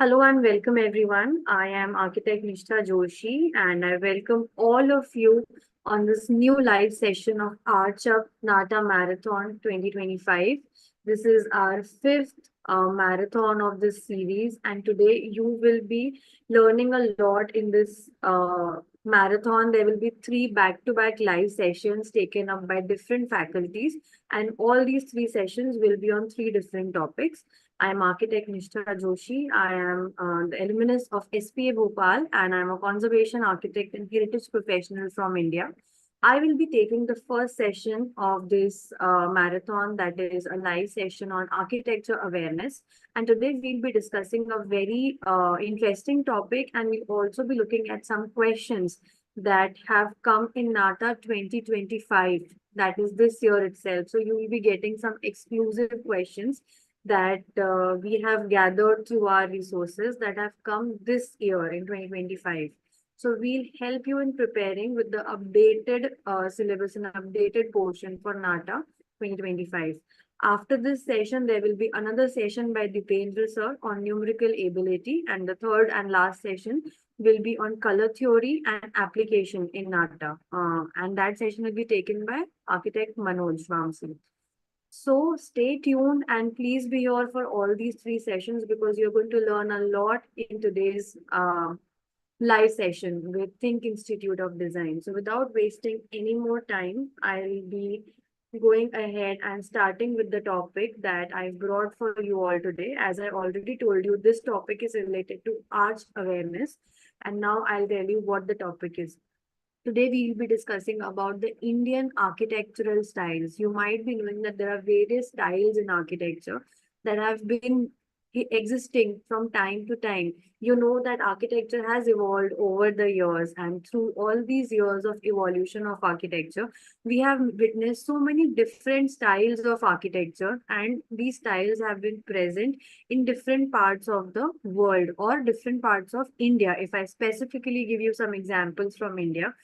Hello and welcome everyone. I am architect Nishitha Joshi and I welcome all of you on this new live session of Arch Up Nata Marathon 2025. This is our fifth marathon of this series, and today you will be learning a lot in this marathon. There will be three back-to-back live sessions taken up by different faculties, and all these three sessions will be on three different topics. I am architect Nishitha Joshi. I am the alumnus of SPA Bhopal and I am a conservation architect and heritage professional from India. I will be taking the first session of this marathon, that is a live session on architecture awareness. And today we'll be discussing a very interesting topic, and we'll also be looking at some questions that have come in NATA 2025, that is this year itself. So you will be getting some exclusive questions that we have gathered through our resources that have come this year in 2025. So we'll help you in preparing with the updated syllabus and updated portion for NATA 2025. After this session, there will be another session by Deependra sir on numerical ability, and the third and last session will be on color theory and application in NATA. And that session will be taken by architect Manoj Vamsi. So stay tuned and please be here for all these three sessions because you're going to learn a lot in today's live session with THiNC Institute of Design. So without wasting any more time, I'll be going ahead and starting with the topic that I brought for you all today. As I already told you, this topic is related to arch awareness. And now I'll tell you what the topic is. Today we will be discussing about the Indian architectural styles. You might be knowing that there are various styles in architecture that have been existing from time to time. You know that architecture has evolved over the years, and through all these years of evolution of architecture, we have witnessed so many different styles of architecture, and these styles have been present in different parts of the world or different parts of India. If I specifically give you some examples from India,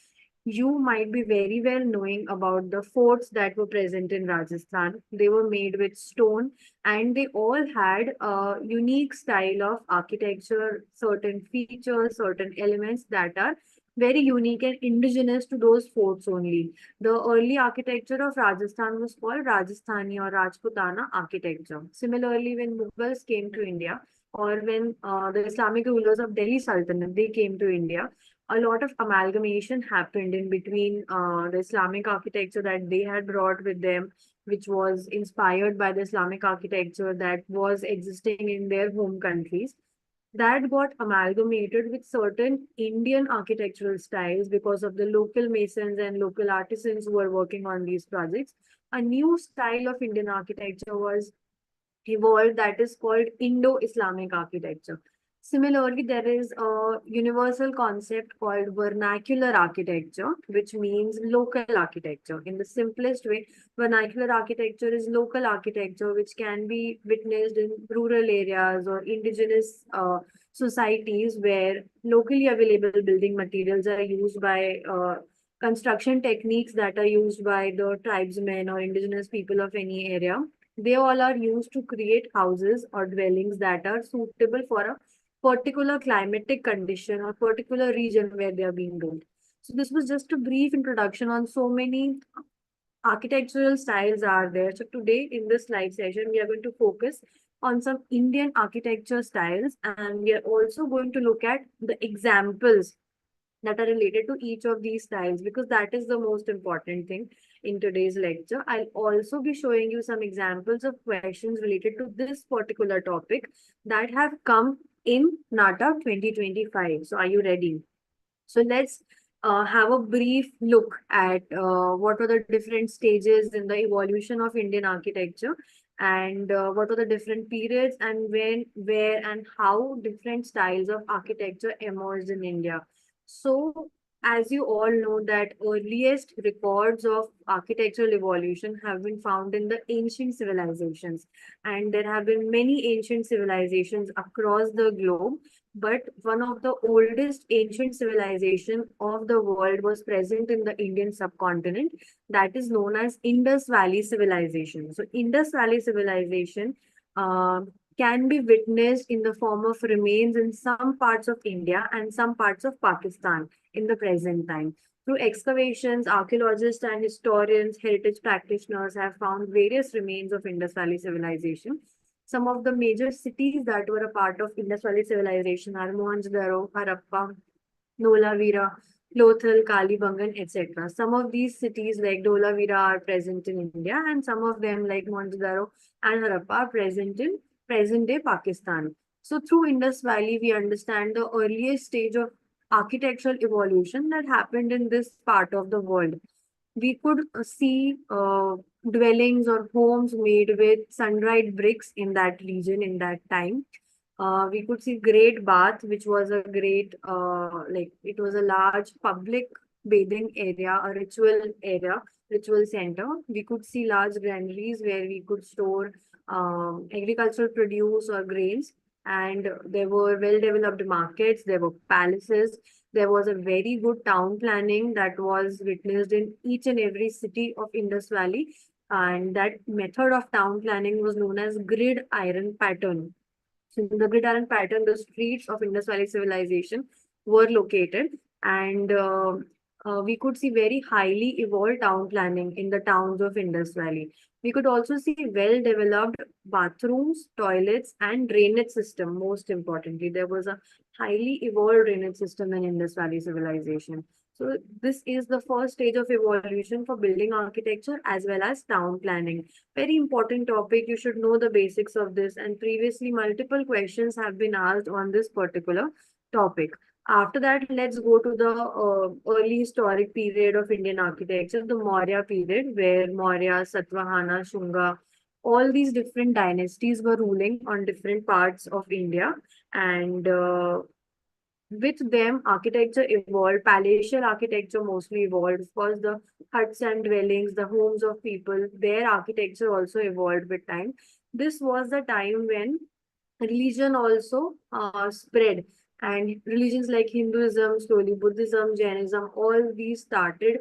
you might be very well knowing about the forts that were present in Rajasthan. They were made with stone and they all had a unique style of architecture, certain features, certain elements that are very unique and indigenous to those forts only. The early architecture of Rajasthan was called Rajasthani or Rajputana architecture. Similarly, when Mughals came to India, or when the Islamic rulers of Delhi Sultanate they came to India, a lot of amalgamation happened in between the Islamic architecture that they had brought with them, which was inspired by the Islamic architecture that was existing in their home countries. That got amalgamated with certain Indian architectural styles because of the local masons and local artisans who were working on these projects. A new style of Indian architecture was evolved that is called Indo-Islamic architecture. Similarly, there is a universal concept called vernacular architecture, which means local architecture. In the simplest way, vernacular architecture is local architecture which can be witnessed in rural areas or indigenous societies where locally available building materials are used by construction techniques that are used by the tribesmen or indigenous people of any area. They all are used to create houses or dwellings that are suitable for a particular climatic condition or particular region where they are being built. So this was just a brief introduction on so many architectural styles are there. So today in this live session, we are going to focus on some Indian architecture styles, and we are also going to look at the examples that are related to each of these styles because that is the most important thing in today's lecture. I'll also be showing you some examples of questions related to this particular topic that have come in NATA 2025. So are you ready? So let's have a brief look at what are the different stages in the evolution of Indian architecture and what are the different periods and when, where, and how different styles of architecture emerged in India. So, as you all know, that earliest records of architectural evolution have been found in the ancient civilizations, and there have been many ancient civilizations across the globe, but one of the oldest ancient civilization of the world was present in the Indian subcontinent, that is known as Indus Valley civilization. So Indus Valley civilization can be witnessed in the form of remains in some parts of India and some parts of Pakistan in the present time. Through excavations, archaeologists and historians, heritage practitioners have found various remains of Indus Valley civilization. Some of the major cities that were a part of Indus Valley civilization are Mohenjo-daro, Harappa, Nolavira, Lothal, Kalibangan, etc. Some of these cities like Dholavira are present in India, and some of them like Mohenjo-daro and Harappa are present in present-day Pakistan. So through Indus Valley, we understand the earliest stage of architectural evolution that happened in this part of the world. We could see dwellings or homes made with sun-dried bricks in that region in that time. We could see Great Bath, which was a great, like it was a large public bathing area, a ritual area, ritual center. We could see large granaries where we could store agricultural produce or grains. And there were well-developed markets, there were palaces, there was a very good town planning that was witnessed in each and every city of Indus Valley. And that method of town planning was known as grid iron pattern. So in the gridiron pattern, the streets of Indus Valley civilization were located, and we could see very highly evolved town planning in the towns of Indus Valley. We could also see well-developed bathrooms, toilets, and drainage system. Most importantly, there was a highly evolved drainage system in Indus Valley civilization. So this is the first stage of evolution for building architecture as well as town planning. Very important topic. You should know the basics of this. And previously, multiple questions have been asked on this particular topic. After that, let's go to the early historic period of Indian architecture, the Maurya period, where Maurya, Satvahana, Shunga, all these different dynasties were ruling on different parts of India. And with them, architecture evolved. Palatial architecture mostly evolved. Of course, the huts and dwellings, the homes of people, their architecture also evolved with time. This was the time when religion also spread, and religions like Hinduism, slowly Buddhism, Jainism, all these started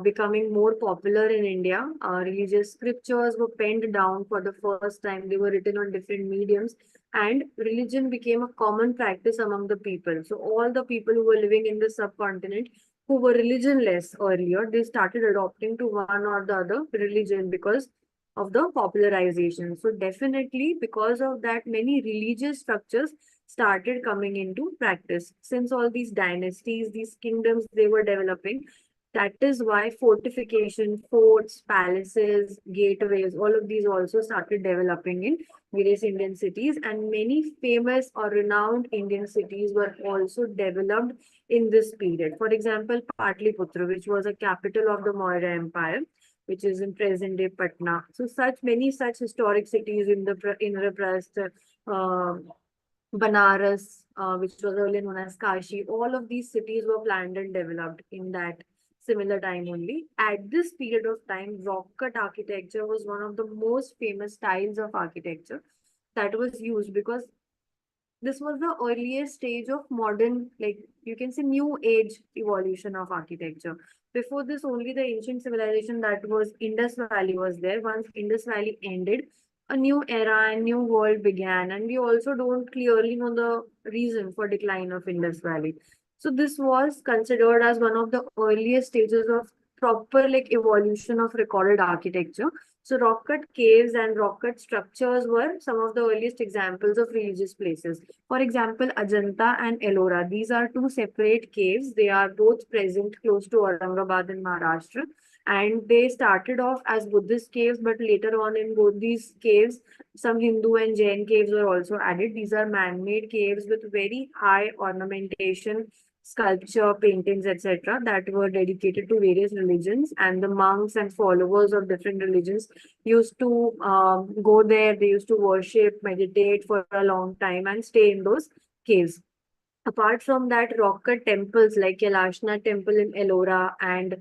becoming more popular in India. Religious scriptures were penned down for the first time. They were written on different mediums, and religion became a common practice among the people. So all the people who were living in the subcontinent who were religionless earlier, they started adopting to one or the other religion because of the popularization. So definitely because of that, many religious structures started coming into practice. Since all these dynasties, these kingdoms, they were developing, that is why fortification, forts, palaces, gateways, all of these also started developing in various Indian cities, and many famous or renowned Indian cities were also developed in this period. For example, Patliputra, which was a capital of the Maurya Empire, which is in present day Patna. So such many such historic cities in the Indraprasth, Banaras, which was earlier known as Kashi, all of these cities were planned and developed in that similar time only. At this period of time, rock cut architecture was one of the most famous styles of architecture that was used because this was the earliest stage of modern, like you can say, new age evolution of architecture. Before this, only the ancient civilization that was Indus Valley was there. Once Indus Valley ended, a new era and new world began. And we also don't clearly know the reason for decline of Indus Valley. So this was considered as one of the earliest stages of proper like evolution of recorded architecture. So rock cut caves and rock cut structures were some of the earliest examples of religious places. For example, Ajanta and Ellora. These are two separate caves. They are both present close to Aurangabad in Maharashtra. And they started off as Buddhist caves, but later on in both these caves, some Hindu and Jain caves were also added. These are man-made caves with very high ornamentation, sculpture, paintings, etc., that were dedicated to various religions. And the monks and followers of different religions used to go there. They used to worship, meditate for a long time, and stay in those caves. Apart from that, rock cut temples like Kailashnath Temple in Ellora and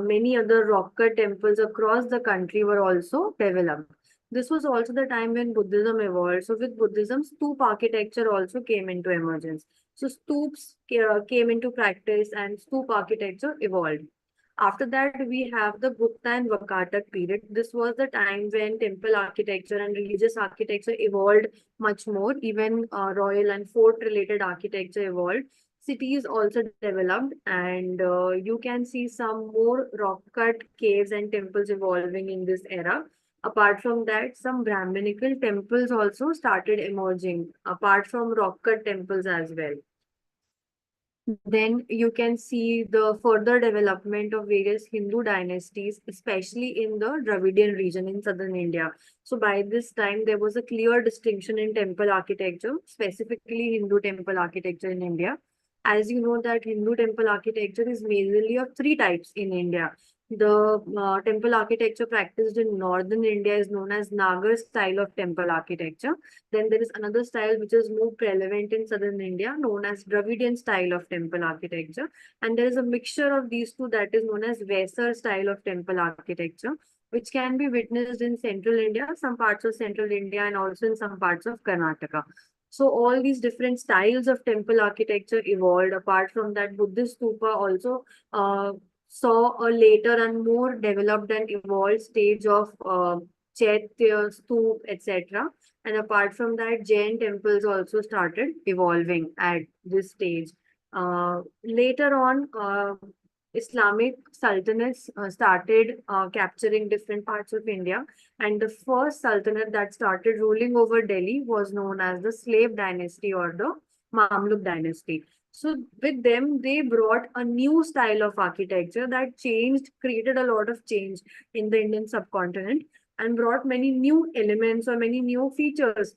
many other rock cut temples across the country were also developed. This was also the time when Buddhism evolved. So with Buddhism, stoop architecture also came into emergence. So stoops came into practice and stoop architecture evolved. After that, we have the Gupta and Vakatak period. This was the time when temple architecture and religious architecture evolved much more. Even royal and fort related architecture evolved. Cities also developed, and you can see some more rock cut caves and temples evolving in this era. Apart from that, some Brahminical temples also started emerging, apart from rock cut temples as well. Then you can see the further development of various Hindu dynasties, especially in the Dravidian region in southern India. So by this time, there was a clear distinction in temple architecture, specifically Hindu temple architecture in India. As you know that Hindu temple architecture is majorly of three types in India. The temple architecture practiced in northern India is known as Nagar style of temple architecture. Then there is another style which is more prevalent in southern India, known as Dravidian style of temple architecture. And there is a mixture of these two that is known as Vesar style of temple architecture, which can be witnessed in central India, some parts of central India, and also in some parts of Karnataka. So all these different styles of temple architecture evolved. Apart from that, Buddhist stupa also saw a later and more developed and evolved stage of Chaitya, Stup, etc. And apart from that, Jain temples also started evolving at this stage. Later on, Islamic sultanates started capturing different parts of India. And the first sultanate that started ruling over Delhi was known as the Slave dynasty or the Mamluk dynasty. So with them, they brought a new style of architecture that changed, created a lot of change in the Indian subcontinent and brought many new elements or many new features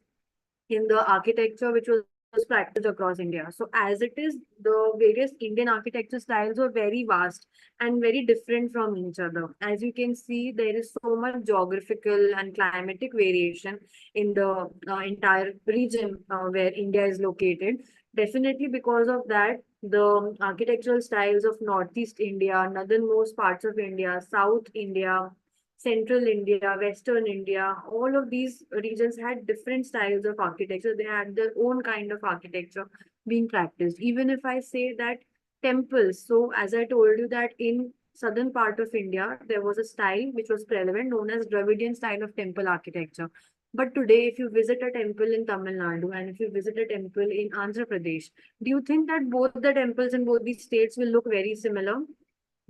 in the architecture which was practiced across India. So as it is, the various Indian architecture styles were very vast and very different from each other. As you can see, there is so much geographical and climatic variation in the entire region where India is located. Definitely because of that, the architectural styles of Northeast India, northernmost parts of India, South India, Central India, Western India, all of these regions had different styles of architecture. They had their own kind of architecture being practiced. Even if I say that temples, so as I told you that in southern part of India, there was a style which was prevalent known as Dravidian style of temple architecture. But today, if you visit a temple in Tamil Nadu and if you visit a temple in Andhra Pradesh, do you think that both the temples in both these states will look very similar?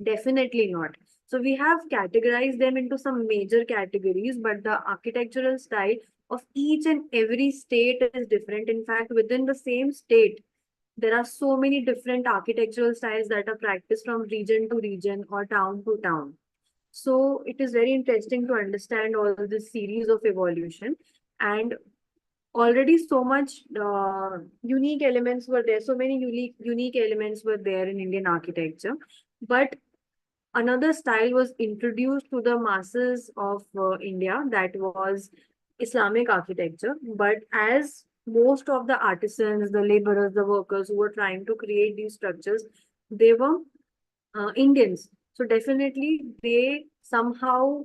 Definitely not. So we have categorized them into some major categories, but the architectural style of each and every state is different. In fact, within the same state, there are so many different architectural styles that are practiced from region to region or town to town. So it is very interesting to understand all this series of evolution. And already so much unique elements were there. So many unique elements were there in Indian architecture. But another style was introduced to the masses of India, that was Islamic architecture. But as most of the artisans, the laborers, the workers who were trying to create these structures, they were Indians. So definitely they somehow,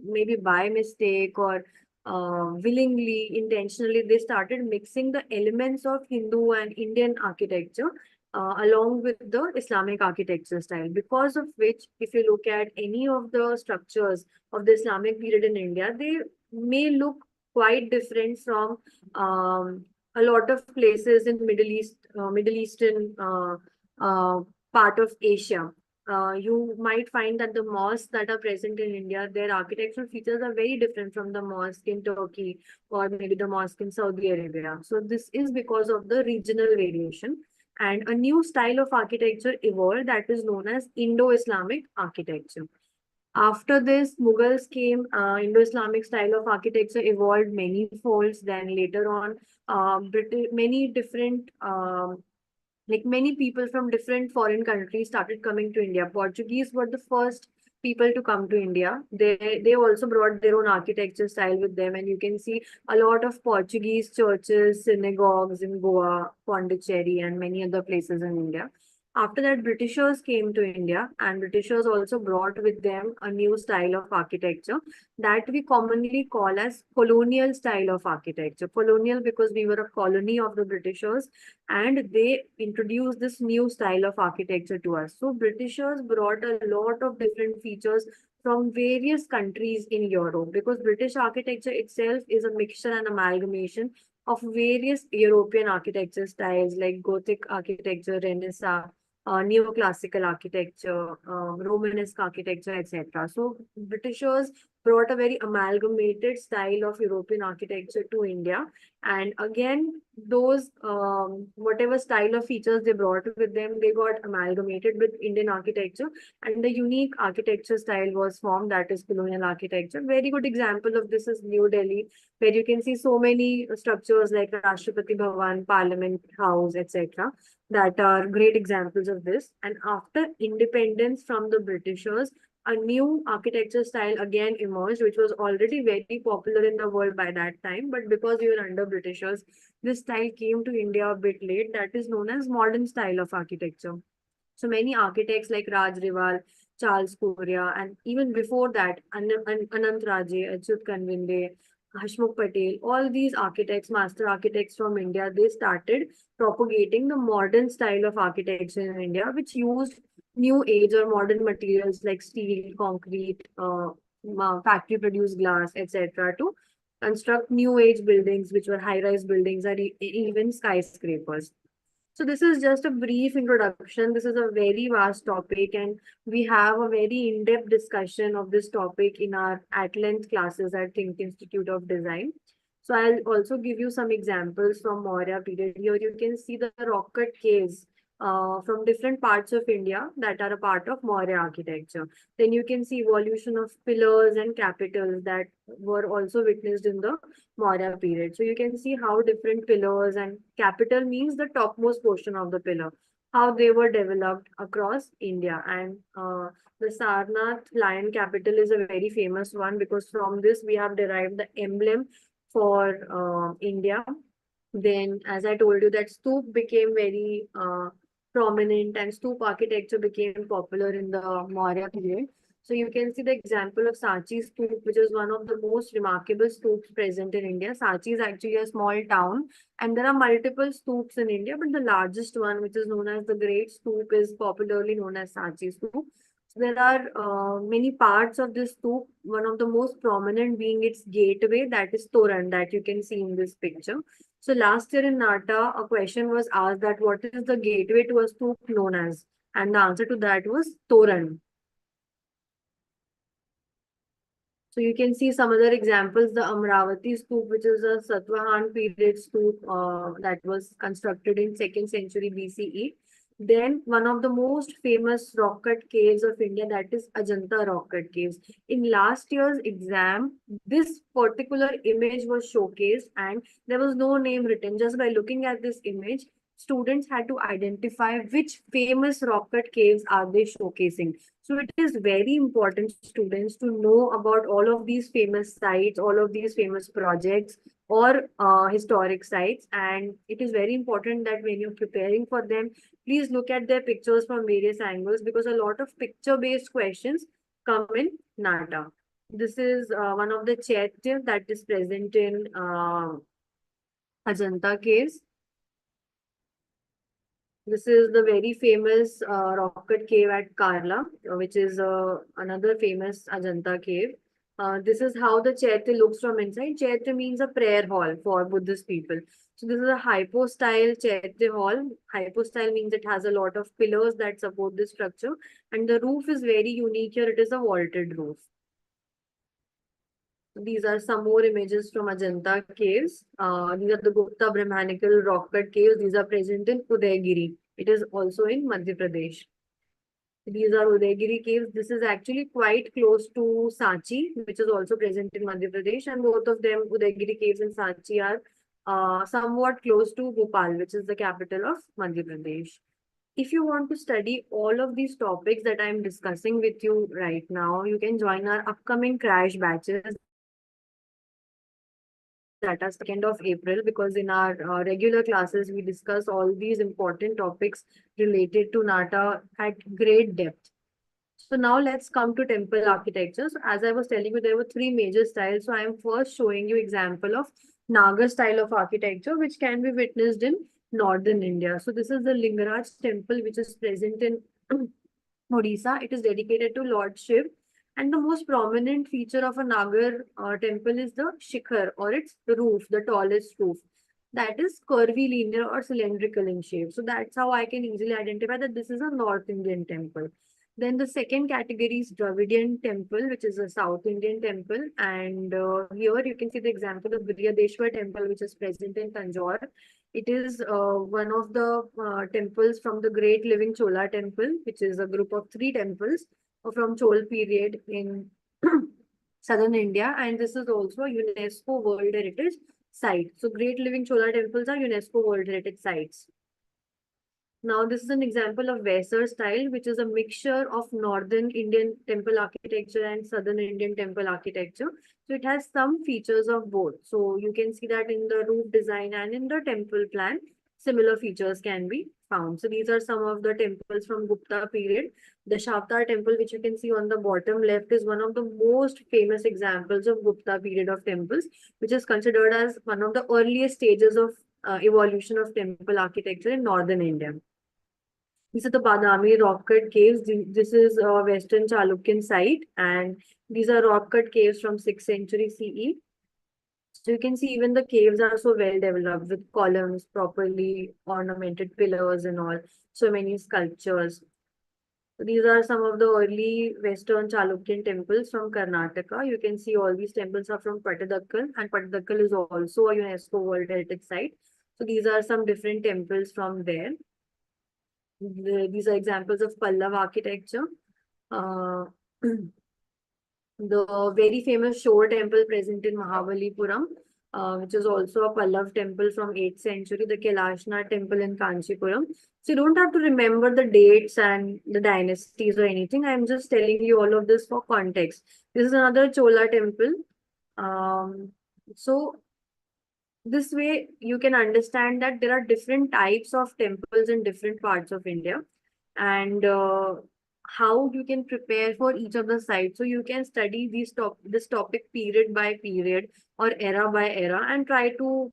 maybe by mistake or willingly, intentionally, they started mixing the elements of Hindu and Indian architecture along with the Islamic architecture style. Because of which, if you look at any of the structures of the Islamic period in India, they may look quite different from a lot of places in Middle Eastern uh, part of Asia. You might find that the mosques that are present in India, their architectural features are very different from the mosque in Turkey or maybe the mosque in Saudi Arabia. So this is because of the regional variation. And a new style of architecture evolved that is known as Indo-Islamic architecture. After this, Mughals came, Indo-Islamic style of architecture evolved many folds. Then later on, many different like many people from different foreign countries started coming to India. Portuguese were the first people to come to India. They also brought their own architecture style with them, and you can see a lot of Portuguese churches, synagogues in Goa, Pondicherry, and many other places in India. After that, Britishers came to India, and Britishers also brought with them a new style of architecture that we commonly call as colonial style of architecture. Colonial because we were a colony of the Britishers, and they introduced this new style of architecture to us. So Britishers brought a lot of different features from various countries in Europe, because British architecture itself is a mixture and amalgamation of various European architecture styles like Gothic architecture, Renaissance, neoclassical architecture, Romanesque architecture, etc. So Britishers brought a very amalgamated style of European architecture to India, and again, those whatever style of features they brought with them, they got amalgamated with Indian architecture, and the unique architecture style was formed, that is colonial architecture. Very good example of this is New Delhi, where you can see so many structures like Rashtrapati Bhavan, Parliament House, etc., that are great examples of this. And after independence from the Britishers, a new architecture style again emerged, which was already very popular in the world by that time. But because we were under Britishers, this style came to India a bit late. That is known as modern style of architecture. So many architects like Raj Rival, Charles Correa, and even before that, Anant Raje, Achyut Kanvinde, Hashmukh Patel, all these architects, master architects from India, they started propagating the modern style of architecture in India, which used new age or modern materials like steel, concrete, factory produced glass, etc., to construct new age buildings, which were high rise buildings or even skyscrapers. So this is just a brief introduction. This is a very vast topic, and we have a very in-depth discussion of this topic in our at-length classes at THiNC Institute of Design. So I'll also give you some examples from Maurya period. Here you can see the rock-cut caves from different parts of India that are a part of Maurya architecture. Then you can see evolution of pillars and capitals that were also witnessed in the Maurya period. So you can see how different pillars, and capital means the topmost portion of the pillar, how they were developed across India. And the Sarnath lion capital is a very famous one, because from this we have derived the emblem for India. Then, as I told you, that stoop became very prominent, and stoop architecture became popular in the Maurya period. So you can see the example of Sanchi Stoop, which is one of the most remarkable stoops present in India. Sanchi is actually a small town, and there are multiple stoops in India, but the largest one, which is known as the Great Stoop, is popularly known as Sanchi Stoop. So there are many parts of this stoop, one of the most prominent being its gateway, that is Toran, that you can see in this picture. So last year in Nata, a question was asked that what is the gateway to a stoop known as? And the answer to that was Toran. So you can see some other examples, the Amravati Stoop, which is a Satavahan period stoop that was constructed in 2nd century BCE. Then one of the most famous rock cut caves of India, that is Ajanta rock cut caves. In last year's exam, this particular image was showcased, and there was no name written. Just by looking at this image, students had to identify which famous rock cut caves are they showcasing. So it is very important, students, to know about all of these famous sites, all of these famous projects or historic sites. And it is very important that when you're preparing for them, please look at their pictures from various angles, because a lot of picture-based questions come in Nata. This is one of the chaitya that is present in Ajanta caves. This is the very famous rocket cave at Karla, which is another famous Ajanta cave. This is how the Chaitya looks from inside. Chaitya means a prayer hall for Buddhist people. So this is a hypo-style Chaitya hall. Hypo-style means it has a lot of pillars that support the structure, and the roof is very unique here. It is a vaulted roof. These are some more images from Ajanta caves. These are the Gupta Brahmanical rock cut caves. These are present in Udaygiri. It is also in Madhya Pradesh. These are Udaygiri caves. This is actually quite close to Sanchi, which is also present in Madhya Pradesh. And both of them, Udaygiri caves and Sanchi, are somewhat close to Bhopal, which is the capital of Madhya Pradesh. If you want to study all of these topics that I'm discussing with you right now, you can join our upcoming crash batches that are 2nd of April, because in our regular classes, we discuss all these important topics related to Nata at great depth. So now let's come to temple architecture. So as I was telling you, there were three major styles. So I am first showing you example of Nagar style of architecture, which can be witnessed in northern India. So this is the Lingaraj temple, which is present in Odisha. It is dedicated to Lord Shiv. And the most prominent feature of a Nagar temple is the shikhar, or its roof, the tallest roof. That is curvy, linear, or cylindrical in shape. So that's how I can easily identify that this is a North Indian temple. Then the second category is Dravidian temple, which is a South Indian temple. And here you can see the example of Brihadeshwar temple, which is present in Tanjore. It is one of the temples from the Great Living Chola temple, which is a group of three temples from Chol period in southern India. And this is also a UNESCO World Heritage Site. So Great Living Chola temples are UNESCO World Heritage Sites. Now, this is an example of Vaisar style, which is a mixture of northern Indian temple architecture and southern Indian temple architecture. So it has some features of both. So you can see that in the roof design and in the temple plan, similar features can be found. So these are some of the temples from Gupta period. The Shavtar temple, which you can see on the bottom left, is one of the most famous examples of Gupta period of temples, which is considered as one of the earliest stages of evolution of temple architecture in northern India. These are the Badami rock cut caves. This is a Western Chalukyan site, and these are rock cut caves from 6th century CE. So you can see even the caves are so well developed with columns, properly ornamented pillars and all. So many sculptures. So these are some of the early Western Chalukyan temples from Karnataka. You can see all these temples are from Patadakkal, and Patadakkal is also a UNESCO World Heritage Site. So these are some different temples from there. These are examples of Pallav architecture. Uh, the very famous Shore temple present in Mahabalipuram, which is also a Pallav temple from 8th century, the Kailashnath temple in Kanchipuram. So you don't have to remember the dates and the dynasties or anything. I'm just telling you all of this for context. This is another Chola temple. So this way you can understand that there are different types of temples in different parts of India, and how you can prepare for each of the sites. So you can study this topic period by period or era by era and try to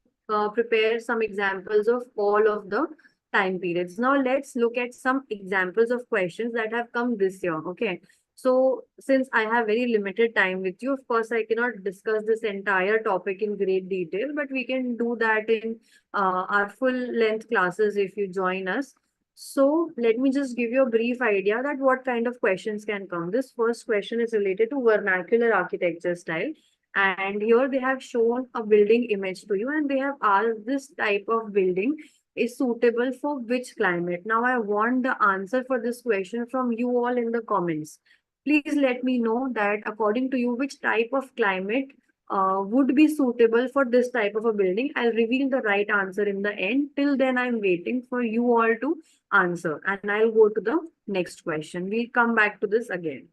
prepare some examples of all of the time periods. Now let's look at some examples of questions that have come this year. Okay. So, since I have very limited time with you, of course, I cannot discuss this entire topic in great detail, but we can do that in our full length classes if you join us. So, let me just give you a brief idea that what kind of questions can come. This first question is related to vernacular architecture style. And here they have shown a building image to you, and they have asked this type of building is suitable for which climate. Now, I want the answer for this question from you all in the comments. Please let me know that according to you, which type of climate would be suitable for this type of a building. I'll reveal the right answer in the end. Till then, I'm waiting for you all to answer, and I'll go to the next question. We'll come back to this again.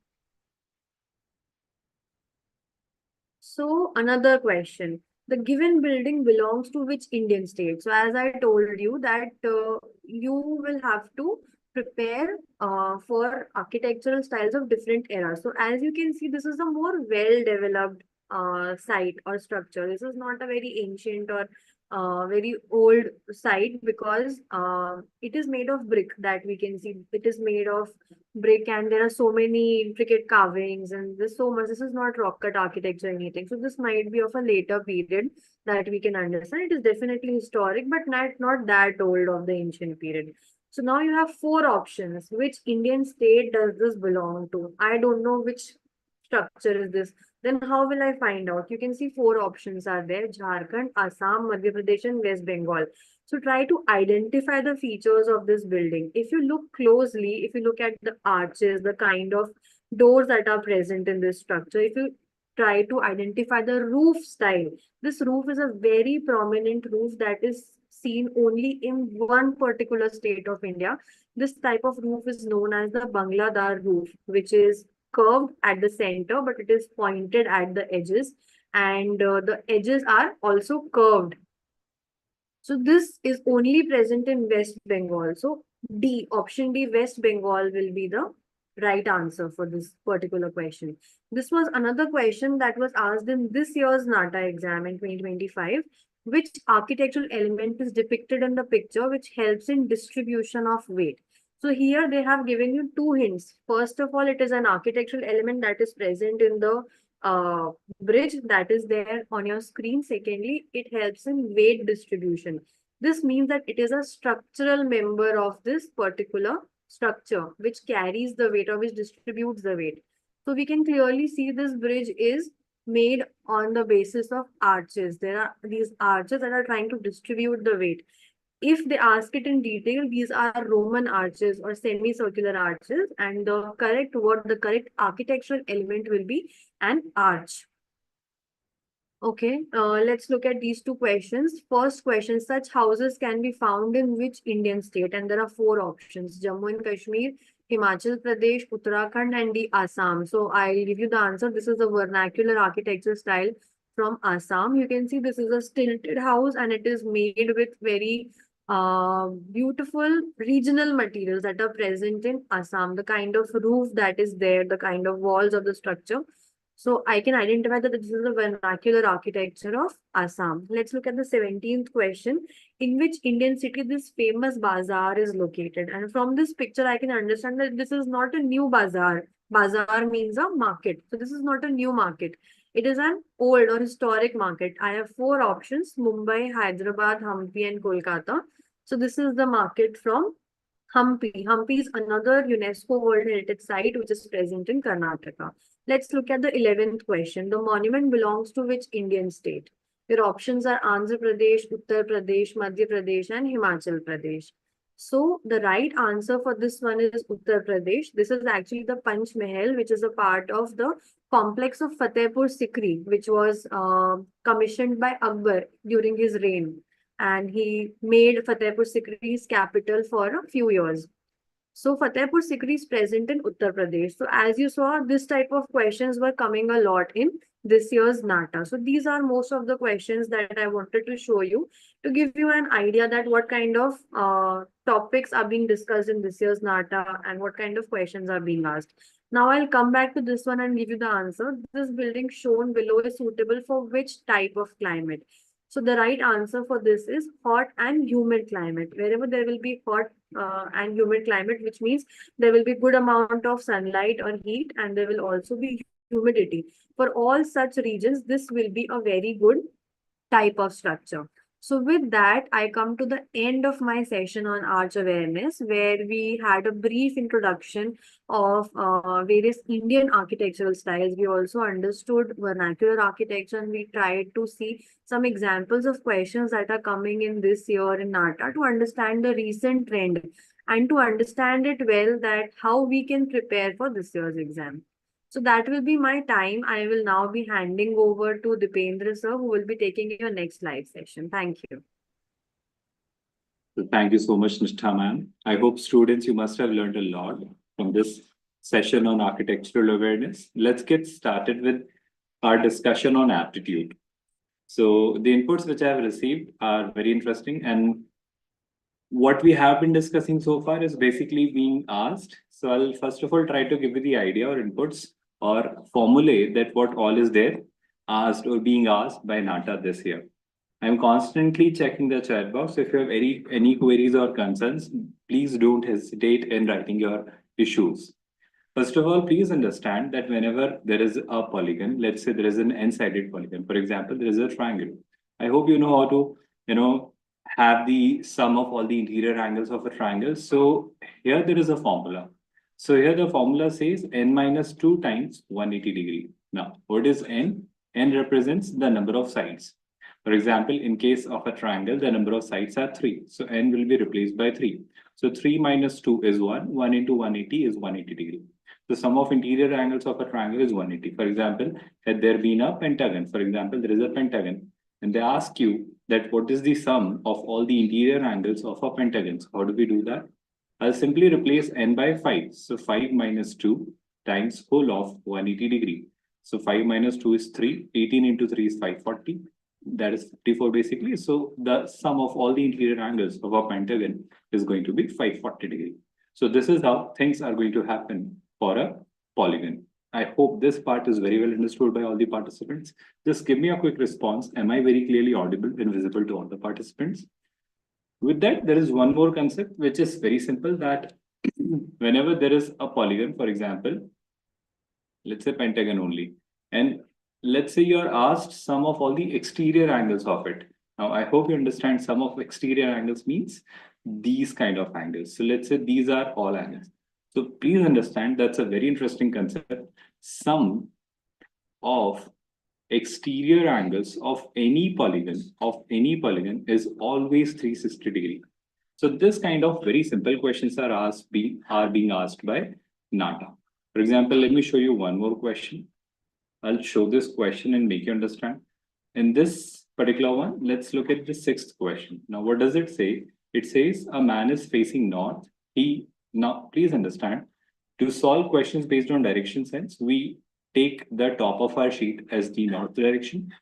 So another question. The given building belongs to which Indian state? So as I told you that you will have to prepare for architectural styles of different eras. So as you can see, this is a more well-developed site or structure. This is not a very ancient or very old site, because it is made of brick that we can see. It is made of brick, and there are so many intricate carvings, and there's so much. This is not rock cut architecture or anything. So this might be of a later period that we can understand. It is definitely historic, but not that old of the ancient period. So now you have four options. Which Indian state does this belong to? I don't know which structure is this. Then how will I find out? You can see four options are there: Jharkhand, Assam, Madhya Pradesh, and West Bengal. So try to identify the features of this building. If you look closely, if you look at the arches, the kind of doors that are present in this structure, if you try to identify the roof style, this roof is a very prominent roof that is seen only in one particular state of India. This type of roof is known as the Bangladar roof, which is curved at the center, but it is pointed at the edges. and the edges are also curved. So this is only present in West Bengal. So D, option D, West Bengal will be the right answer for this particular question. This was another question that was asked in this year's NATA exam in 2025. Which architectural element is depicted in the picture which helps in distribution of weight? So here they have given you two hints. First of all, it is an architectural element that is present in the uh, bridge that is there on your screen. Secondly, it helps in weight distribution. This means that it is a structural member of this particular structure which carries the weight or which distributes the weight. So we can clearly see this bridge is made on the basis of arches. There are these arches that are trying to distribute the weight. If they ask it in detail, these are Roman arches or semicircular arches, and the correct word, the correct architectural element will be an arch. Okay, let's look at these two questions. First question, such houses can be found in which Indian state? And there are four options: Jammu and Kashmir, Himachal Pradesh, Uttarakhand, and the Assam. So I'll give you the answer. This is a vernacular architecture style from Assam. You can see this is a stilted house and it is made with very beautiful regional materials that are present in Assam. The kind of roof that is there, the kind of walls of the structure. So I can identify that this is the vernacular architecture of Assam. Let's look at the 17th question. In which Indian city this famous bazaar is located? And from this picture, I can understand that this is not a new bazaar. Bazaar means a market. So this is not a new market. It is an old or historic market. I have four options: Mumbai, Hyderabad, Hampi, and Kolkata. So this is the market from Hampi. Hampi is another UNESCO World Heritage Site which is present in Karnataka. Let's look at the 11th question. The monument belongs to which Indian state? Your options are Andhra Pradesh, Uttar Pradesh, Madhya Pradesh, and Himachal Pradesh. So the right answer for this one is Uttar Pradesh. This is actually the Panch Mahal, which is a part of the complex of Fatehpur Sikri, which was commissioned by Akbar during his reign, and he made Fatehpur Sikri his capital for a few years. So Fatehpur Sikri is present in Uttar Pradesh. So as you saw, this type of questions were coming a lot in this year's NATA. So these are most of the questions that I wanted to show you to give you an idea that what kind of topics are being discussed in this year's NATA and what kind of questions are being asked. Now I'll come back to this one and give you the answer. This building shown below is suitable for which type of climate? So the right answer for this is hot and humid climate. Wherever there will be hot and humid climate, which means there will be good amount of sunlight or heat, and there will also be humidity. For all such regions, this will be a very good type of structure. So with that, I come to the end of my session on arch awareness, where we had a brief introduction of various Indian architectural styles. We also understood vernacular architecture, and we tried to see some examples of questions that are coming in this year in NATA to understand the recent trend and to understand it well, that how we can prepare for this year's exam. So that will be my time. I will now be handing over to Deependra sir, who will be taking your next live session. Thank you. Thank you so much, Nishitha ma'am. I hope students, you must have learned a lot from this session on architectural awareness. Let's get started with our discussion on aptitude. So the inputs which I have received are very interesting, and what we have been discussing so far is basically being asked. So I'll first of all try to give you the idea or inputs or formulate that what all is there asked or being asked by NATA this year. I'm constantly checking the chat box. If you have any queries or concerns, please don't hesitate in writing your issues. First of all, please understand that whenever there is a polygon, let's say there is an n-sided polygon, for example, there is a triangle. I hope you know how to, have the sum of all the interior angles of a triangle. So here there is a formula. So here the formula says n minus 2 times 180 degree. Now, what is n? N represents the number of sides. For example, in case of a triangle, the number of sides are 3. So n will be replaced by 3. So 3 minus 2 is 1. 1 into 180 is 180 degree. The sum of interior angles of a triangle is 180. For example, had there been a pentagon, for example, there is a pentagon, and they ask you that what is the sum of all the interior angles of a pentagon. So how do we do that? I'll simply replace n by 5. So 5 minus 2 times whole of 180 degree. So 5 minus 2 is 3. 18 into 3 is 540. That is 54 basically. So the sum of all the interior angles of a pentagon is going to be 540 degree. So this is how things are going to happen for a polygon. I hope this part is very well understood by all the participants. Just give me a quick response. Am I very clearly audible and visible to all the participants? With that, there is one more concept, which is very simple, that whenever there is a polygon, for example, let's say pentagon only, and let's say you're asked sum of all the exterior angles of it. Now, I hope you understand sum of exterior angles means these kind of angles. So let's say these are all angles. So please understand that's a very interesting concept. Sum of exterior angles of any polygon is always 360 degree. So this kind of very simple questions are being asked by Nata. For example, let me show you one more question. I'll show this question and make you understand. In this particular one, let's look at the sixth question. Now, what does it say? It says a man is facing north. Now, please understand, to solve questions based on direction sense, we take the top of our sheet as the north direction.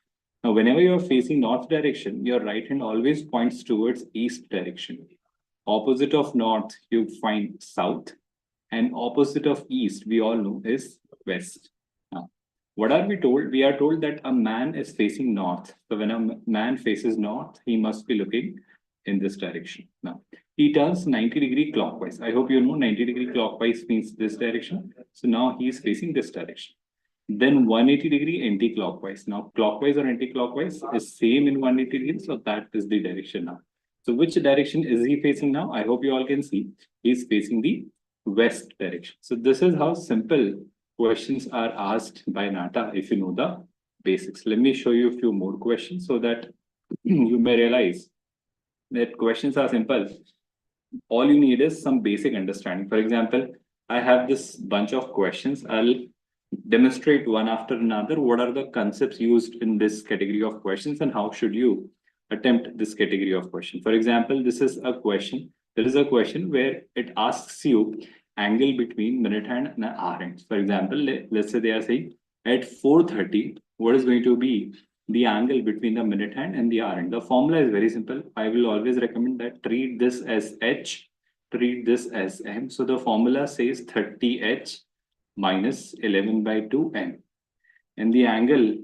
Now, whenever you're facing north direction, your right hand always points towards east direction. Opposite of north, you find south, and opposite of east, we all know, is west. Now, what are we told? We are told that a man is facing north. So when a man faces north, he must be looking in this direction. Now, he turns 90 degree clockwise. I hope you know 90 degree clockwise means this direction. So now he is facing this direction. Then 180 degree anti-clockwise. Now, clockwise or anti-clockwise is same in 180 degrees. So that is the direction now. So which direction is he facing now? I hope you all can see. He's facing the west direction. So this is how simple questions are asked by Nata if you know the basics. Let me show you a few more questions so that you may realize that questions are simple. All you need is some basic understanding. For example, I have this bunch of questions. I'll demonstrate one after another. What are the concepts used in this category of questions and how should you attempt this category of question? For example, this is a question. There is a question where it asks you angle between minute hand and hour hand. For example, let's say they are saying at 4:30, what is going to be the angle between the minute hand and the hour hand? The formula is very simple. I will always recommend that treat this as H, treat this as M. So the formula says 30H minus 11 by 2M. And the angle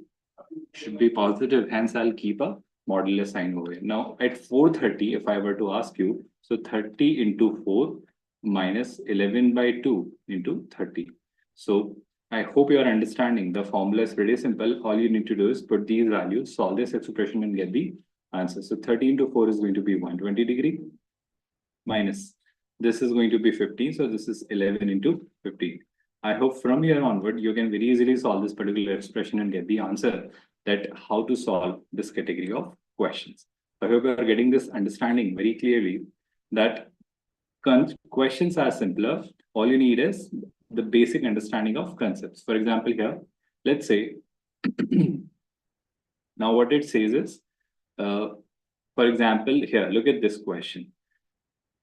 should be positive, hence I'll keep a modulus sign over here. Now at 4:30, if I were to ask you, so 30 into 4 minus 11 by 2 into 30. So I hope you are understanding. The formula is pretty simple. All you need to do is put these values, solve this expression and get the answer. So 30 into 4 is going to be 120 degree minus this is going to be 15. So this is 11 into 15. I hope from here onward, you can very easily solve this particular expression and get the answer that how to solve this category of questions. I hope you are getting this understanding very clearly that questions are simpler. All you need is the basic understanding of concepts. For example, here, let's say, now what it says is, for example, here, look at this question.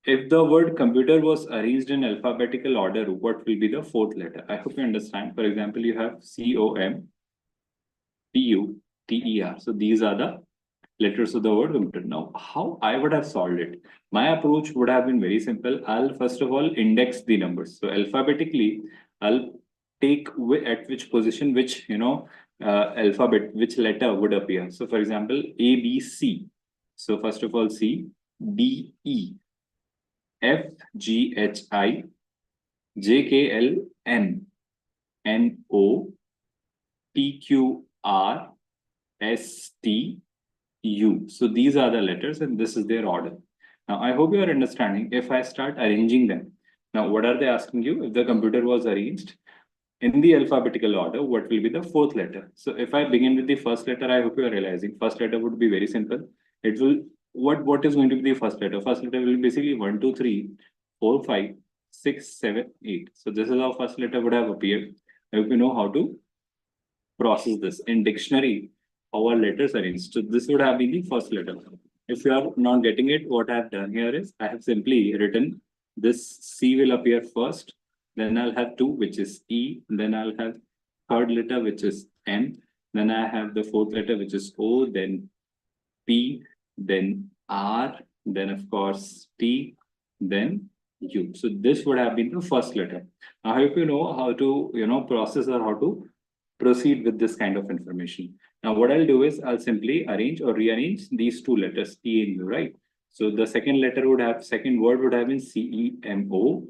If the word computer was arranged in alphabetical order, what will be the fourth letter? I hope you understand. For example, you have COM, TU, TER. So these are the letters of the word computer. Now, how I would have solved it? My approach would have been very simple. I'll first of all index the numbers. So alphabetically, I'll take at which position, which, alphabet, which letter would appear. So for example, A, B, C. So first of all, C, D, E. F, G, H, I, J, K, L, N, N, O, P, Q, R, S, T, U. So these are the letters and this is their order. Now, I hope you are understanding. If I start arranging them, now what are they asking you? If the computer was arranged in the alphabetical order, what will be the fourth letter? So if I begin with the first letter, I hope you are realizing first letter would be very simple. It will what is going to be the first letter? First letter will be basically 1, 2, 3, 4, 5, 6, 7, 8. So this is how first letter would have appeared. I hope you know how to process this. In dictionary, our letters arranged. So this would have been the first letter. If you are not getting it, what I have done here is I have simply written this C will appear first. Then I'll have 2, which is E. Then I'll have third letter, which is M. Then I have the fourth letter, which is O, then P, then R, then of course T, then U. So this would have been the first letter. Now, I hope you know how to, process or how to proceed with this kind of information. Now, what I'll do is I'll simply arrange or rearrange these two letters, T and U, right? So the second word would have been CEMO,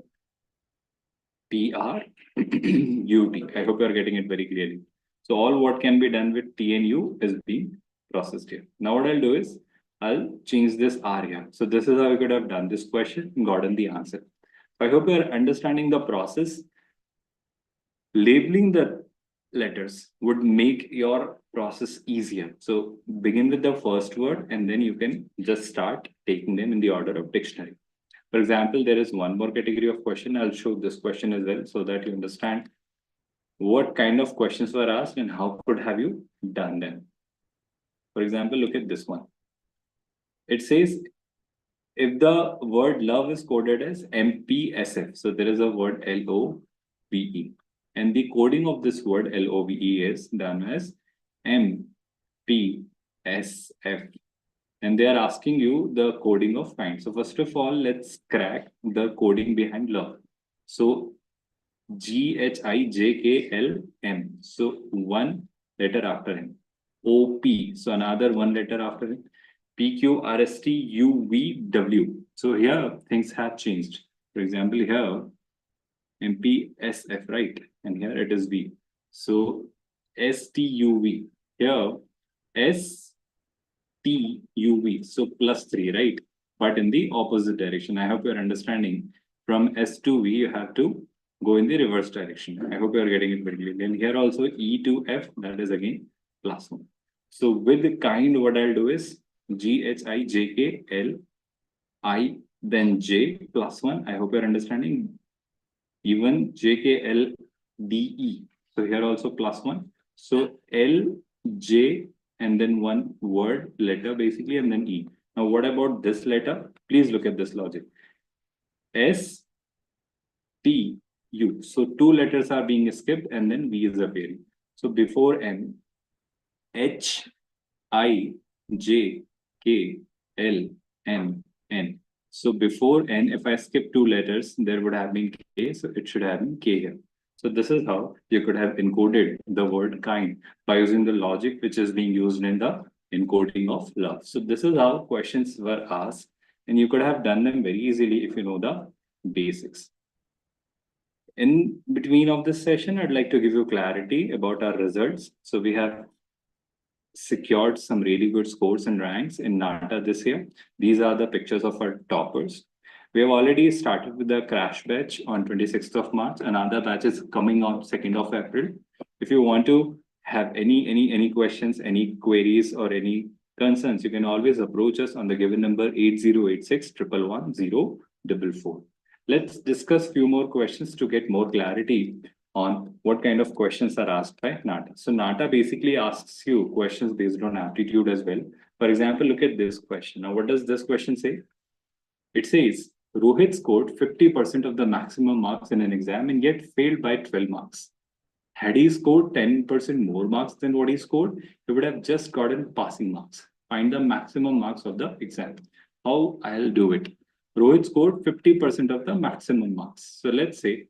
PR, UT. I hope you're getting it very clearly. So all what can be done with T and U is being processed here. Now what I'll do is I'll change this R here. So this is how we could have done this question and gotten the answer. I hope you're understanding the process. Labeling the letters would make your process easier. So begin with the first word and then you can just start taking them in the order of dictionary. For example, there is one more category of question. I'll show this question as well so that you understand what kind of questions were asked and how could have you done them. For example, look at this one. It says, if the word love is coded as MPSF, so there is a word LOVE, and the coding of this word LOVE is done as MPSF. And they are asking you the coding of kind. So first of all, let's crack the coding behind love. So GHIJKLM. So one letter after him. OP. So another one letter after him. PQRSTUVW. So here things have changed. For example, here MPSF, right? And here it is V. So STUV. Here STUV. So +3, right? But in the opposite direction. I hope you're understanding. From S to V, you have to go in the reverse direction. I hope you're getting it very clearly. And here also E to F, that is again +1. So with the kind, what I'll do is GHIJKLI, then J +1. I hope you're understanding. Even JKLDE. So here also +1. So L, J, and then one word letter basically, and then E. Now, what about this letter? Please look at this logic. S, T, U. So two letters are being skipped and then V is appearing. So before N, H, I, J, K, L, M, N. So before N, if I skip two letters, there would have been K. So it should have been K here. So this is how you could have encoded the word kind by using the logic which is being used in the encoding of love. So this is how questions were asked, and you could have done them very easily if you know the basics. In between of this session, I'd like to give you clarity about our results. So we have secured some really good scores and ranks in Nata this year. These are the pictures of our toppers. We have already started with the crash batch on 26th of March. Another batch is coming on 2nd of April. If you want to have any questions, any queries, or any concerns, you can always approach us on the given number 8086 111 044. Let's discuss few more questions to get more clarity on what kind of questions are asked by Nata. So Nata basically asks you questions based on aptitude as well. For example, look at this question. Now, what does this question say? It says, Rohit scored 50% of the maximum marks in an exam and yet failed by 12 marks. Had he scored 10% more marks than what he scored, he would have just gotten passing marks. Find the maximum marks of the exam. How I'll do it? Rohit scored 50% of the maximum marks. So let's say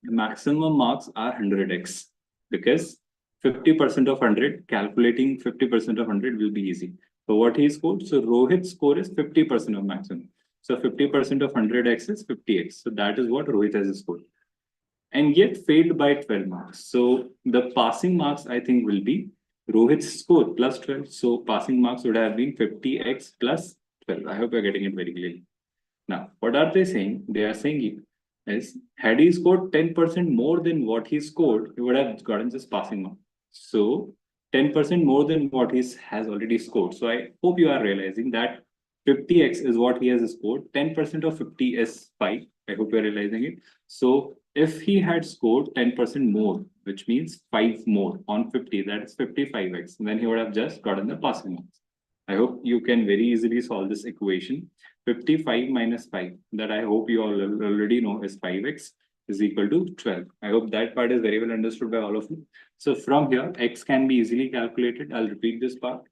the maximum marks are 100x because 50% of 100, calculating 50% of 100 will be easy. So what he scored? So Rohit's score is 50% of maximum. So 50% of 100x is 50x. So that is what Rohit has scored. And yet failed by 12 marks. So the passing marks, I think, will be Rohit's score plus 12. So passing marks would have been 50x plus 12. I hope you're getting it very clearly. Now, what are they saying? They are saying is, had he scored 10% more than what he scored, he would have gotten just passing mark. So 10% more than what he has already scored. So I hope you are realizing that 50x is what he has scored. 10% of 50 is 5. I hope you're realizing it. So if he had scored 10% more, which means 5 more on 50, that is 55x, then he would have just gotten the passing marks. I hope you can very easily solve this equation. 55 minus 5, that I hope you all already know is 5x. is equal to 12. I hope that part is very well understood by all of you. So from here, x can be easily calculated. I'll repeat this part.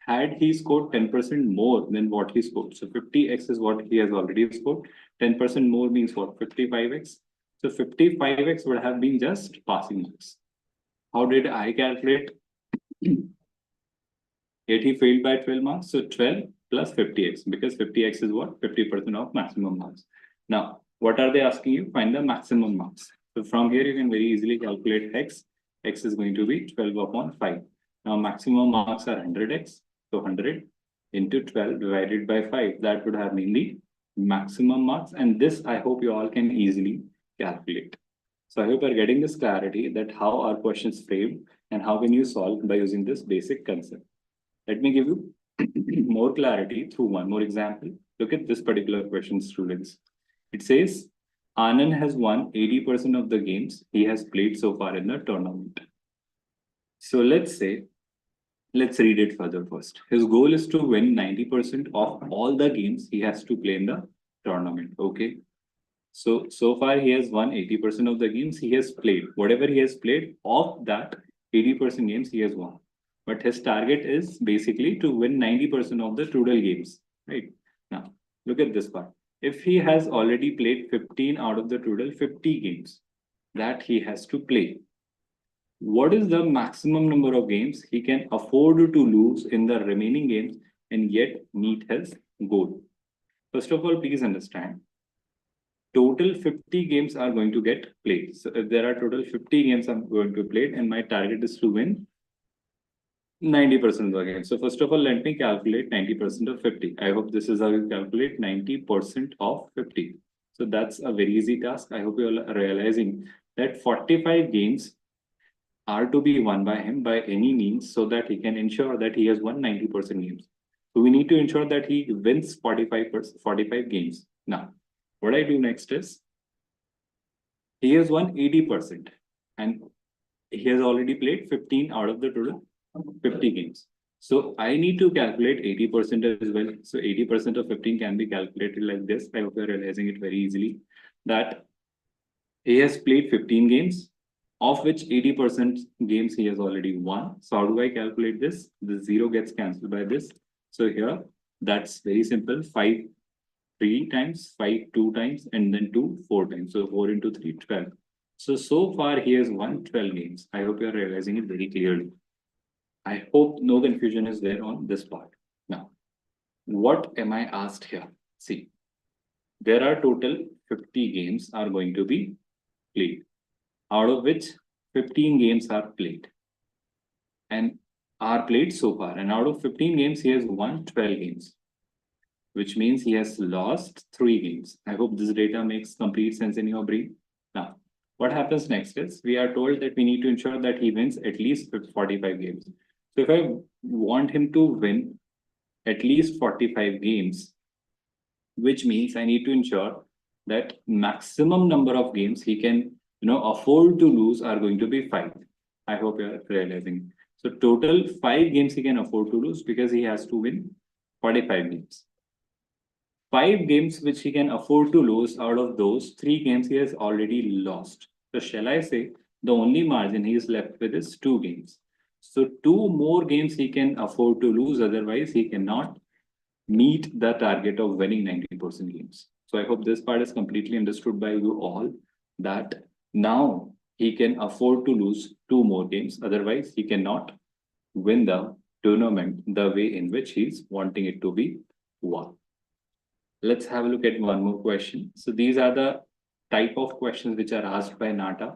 Had he scored 10% more than what he scored, so 50x is what he has already scored, 10% more means what? 55x. So 55x would have been just passing marks. How did I calculate? Yet he failed by 12 marks, so 12 plus 50x, because 50x is what? 50% of maximum marks. Now, what are they asking you? Find the maximum marks. So from here, you can very easily calculate x. X is going to be 12 upon 5. Now, maximum marks are 100x. So 100 into 12 divided by 5. That would have been the maximum marks. And this, I hope you all can easily calculate. So I hope you're getting this clarity that how are questions framed and how can you solve by using this basic concept. Let me give you more clarity through one more example. Look at this particular question, students. It says, Anand has won 80% of the games he has played so far in the tournament. So let's read it further first. His goal is to win 90% of all the games he has to play in the tournament. Okay. So far he has won 80% of the games he has played. Whatever he has played, of that 80% games he has won. But his target is basically to win 90% of the total games, right? Now, look at this part. If he has already played 15 out of the total 50 games that he has to play, what is the maximum number of games he can afford to lose in the remaining games and yet meet his goal? First of all, please understand, total 50 games are going to get played. So if there are total 50 games I'm going to play and my target is to win 90% of the games. So first of all, let me calculate 90% of 50. I hope this is how you calculate 90% of 50. So that's a very easy task. I hope you are realizing that 45 games are to be won by him by any means so that he can ensure that he has won 90% games. So we need to ensure that he wins 45 games. Now, what I do next is, he has won 80% and he has already played 15 out of the total 50 games. So I need to calculate 80% as well. So 80% of 15 can be calculated like this. I hope you're realizing it very easily, that he has played 15 games, of which 80% games he has already won. So how do I calculate this? The 0 gets cancelled by this. So here, that's very simple. 5 3 times, 5 2 times, and then 2 4 times. So 4 into 3, 12. So far he has won 12 games. I hope you're realizing it very clearly. I hope no confusion is there on this part. Now, what am I asked here? See, there are total 50 games are going to be played, out of which 15 games are played and are played so far. And out of 15 games, he has won 12 games, which means he has lost 3 games. I hope this data makes complete sense in your brain. Now, what happens next is, we are told that we need to ensure that he wins at least 45 games. So if I want him to win at least 45 games, which means I need to ensure that maximum number of games he can afford to lose are going to be 5. I hope you're realizing. So total 5 games he can afford to lose because he has to win 45 games. 5 games which he can afford to lose, out of those 3 games he has already lost. So shall I say the only margin he is left with is 2 games. So 2 more games he can afford to lose, otherwise he cannot meet the target of winning 90% games. So I hope this part is completely understood by you all, that now he can afford to lose 2 more games, otherwise he cannot win the tournament the way in which he's wanting it to be won. Let's have a look at one more question. So these are the type of questions which are asked by Nata.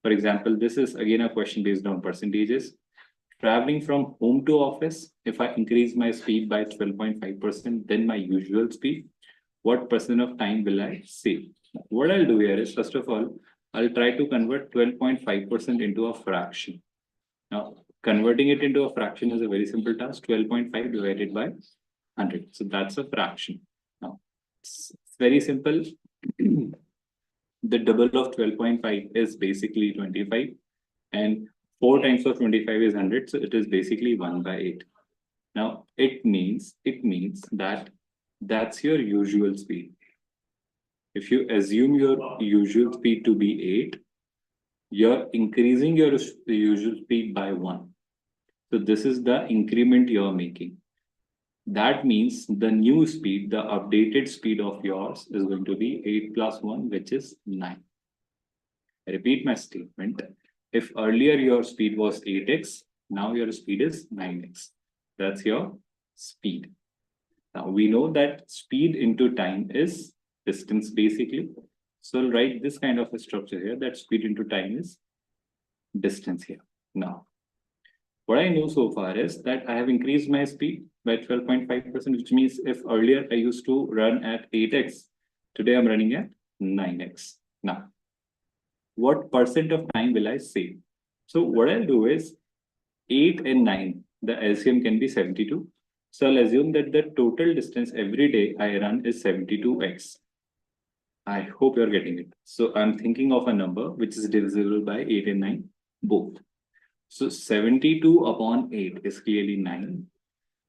For example, this is again a question based on percentages. Traveling from home to office, if I increase my speed by 12.5% than my usual speed, what percent of time will I save? What I'll do here is, first of all, I'll try to convert 12.5% into a fraction. Now, converting it into a fraction is a very simple task. 12.5 divided by 100. So that's a fraction. Now, it's very simple. The double of 12.5 is basically 25. And 4 times of 25 is 100, so it is basically 1 by 8. Now, it means that that's your usual speed. If you assume your usual speed to be 8, you're increasing your usual speed by 1. So this is the increment you're making. That means the new speed, the updated speed of yours is going to be 8 plus 1, which is 9. I repeat my statement. If earlier your speed was 8x, now your speed is 9x. That's your speed. Now we know that speed into time is distance basically. So I'll write this kind of a structure here, that speed into time is distance here. Now, what I know so far is that I have increased my speed by 12.5%, which means if earlier I used to run at 8x, today I'm running at 9x. Now, what percent of time will I save? So what I'll do is 8 and 9, the LCM can be 72. So I'll assume that the total distance every day I run is 72x. I hope you're getting it. So I'm thinking of a number which is divisible by 8 and 9 both. So 72 upon 8 is clearly 9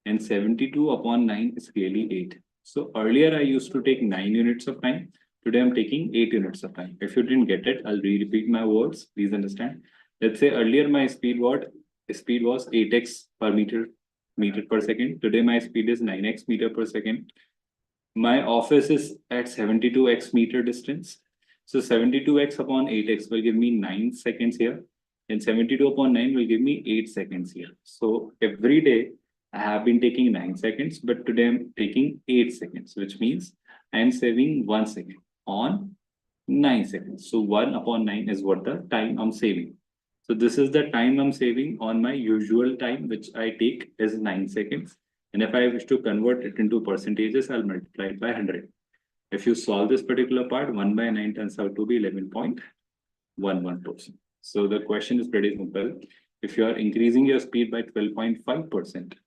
and 72 upon 9 is clearly 8. So earlier I used to take 9 units of time. Today I'm taking 8 units of time. If you didn't get it, I'll repeat my words. Please understand. Let's say earlier my speed was 8x per meter per second. Today my speed is 9x meter per second. My office is at 72x meter distance. So 72x upon 8x will give me 9 seconds here. And 72 upon 9 will give me 8 seconds here. So every day I have been taking 9 seconds, but today I'm taking 8 seconds, which means I'm saving 1 second on 9 seconds. So 1 upon 9 is what the time I'm saving. So this is the time I'm saving on my usual time, which I take as 9 seconds. And if I wish to convert it into percentages, I'll multiply it by 100. If you solve this particular part, 1 by 9 turns out to be 11.11%. So the question is pretty simple. If you are increasing your speed by 12.5%,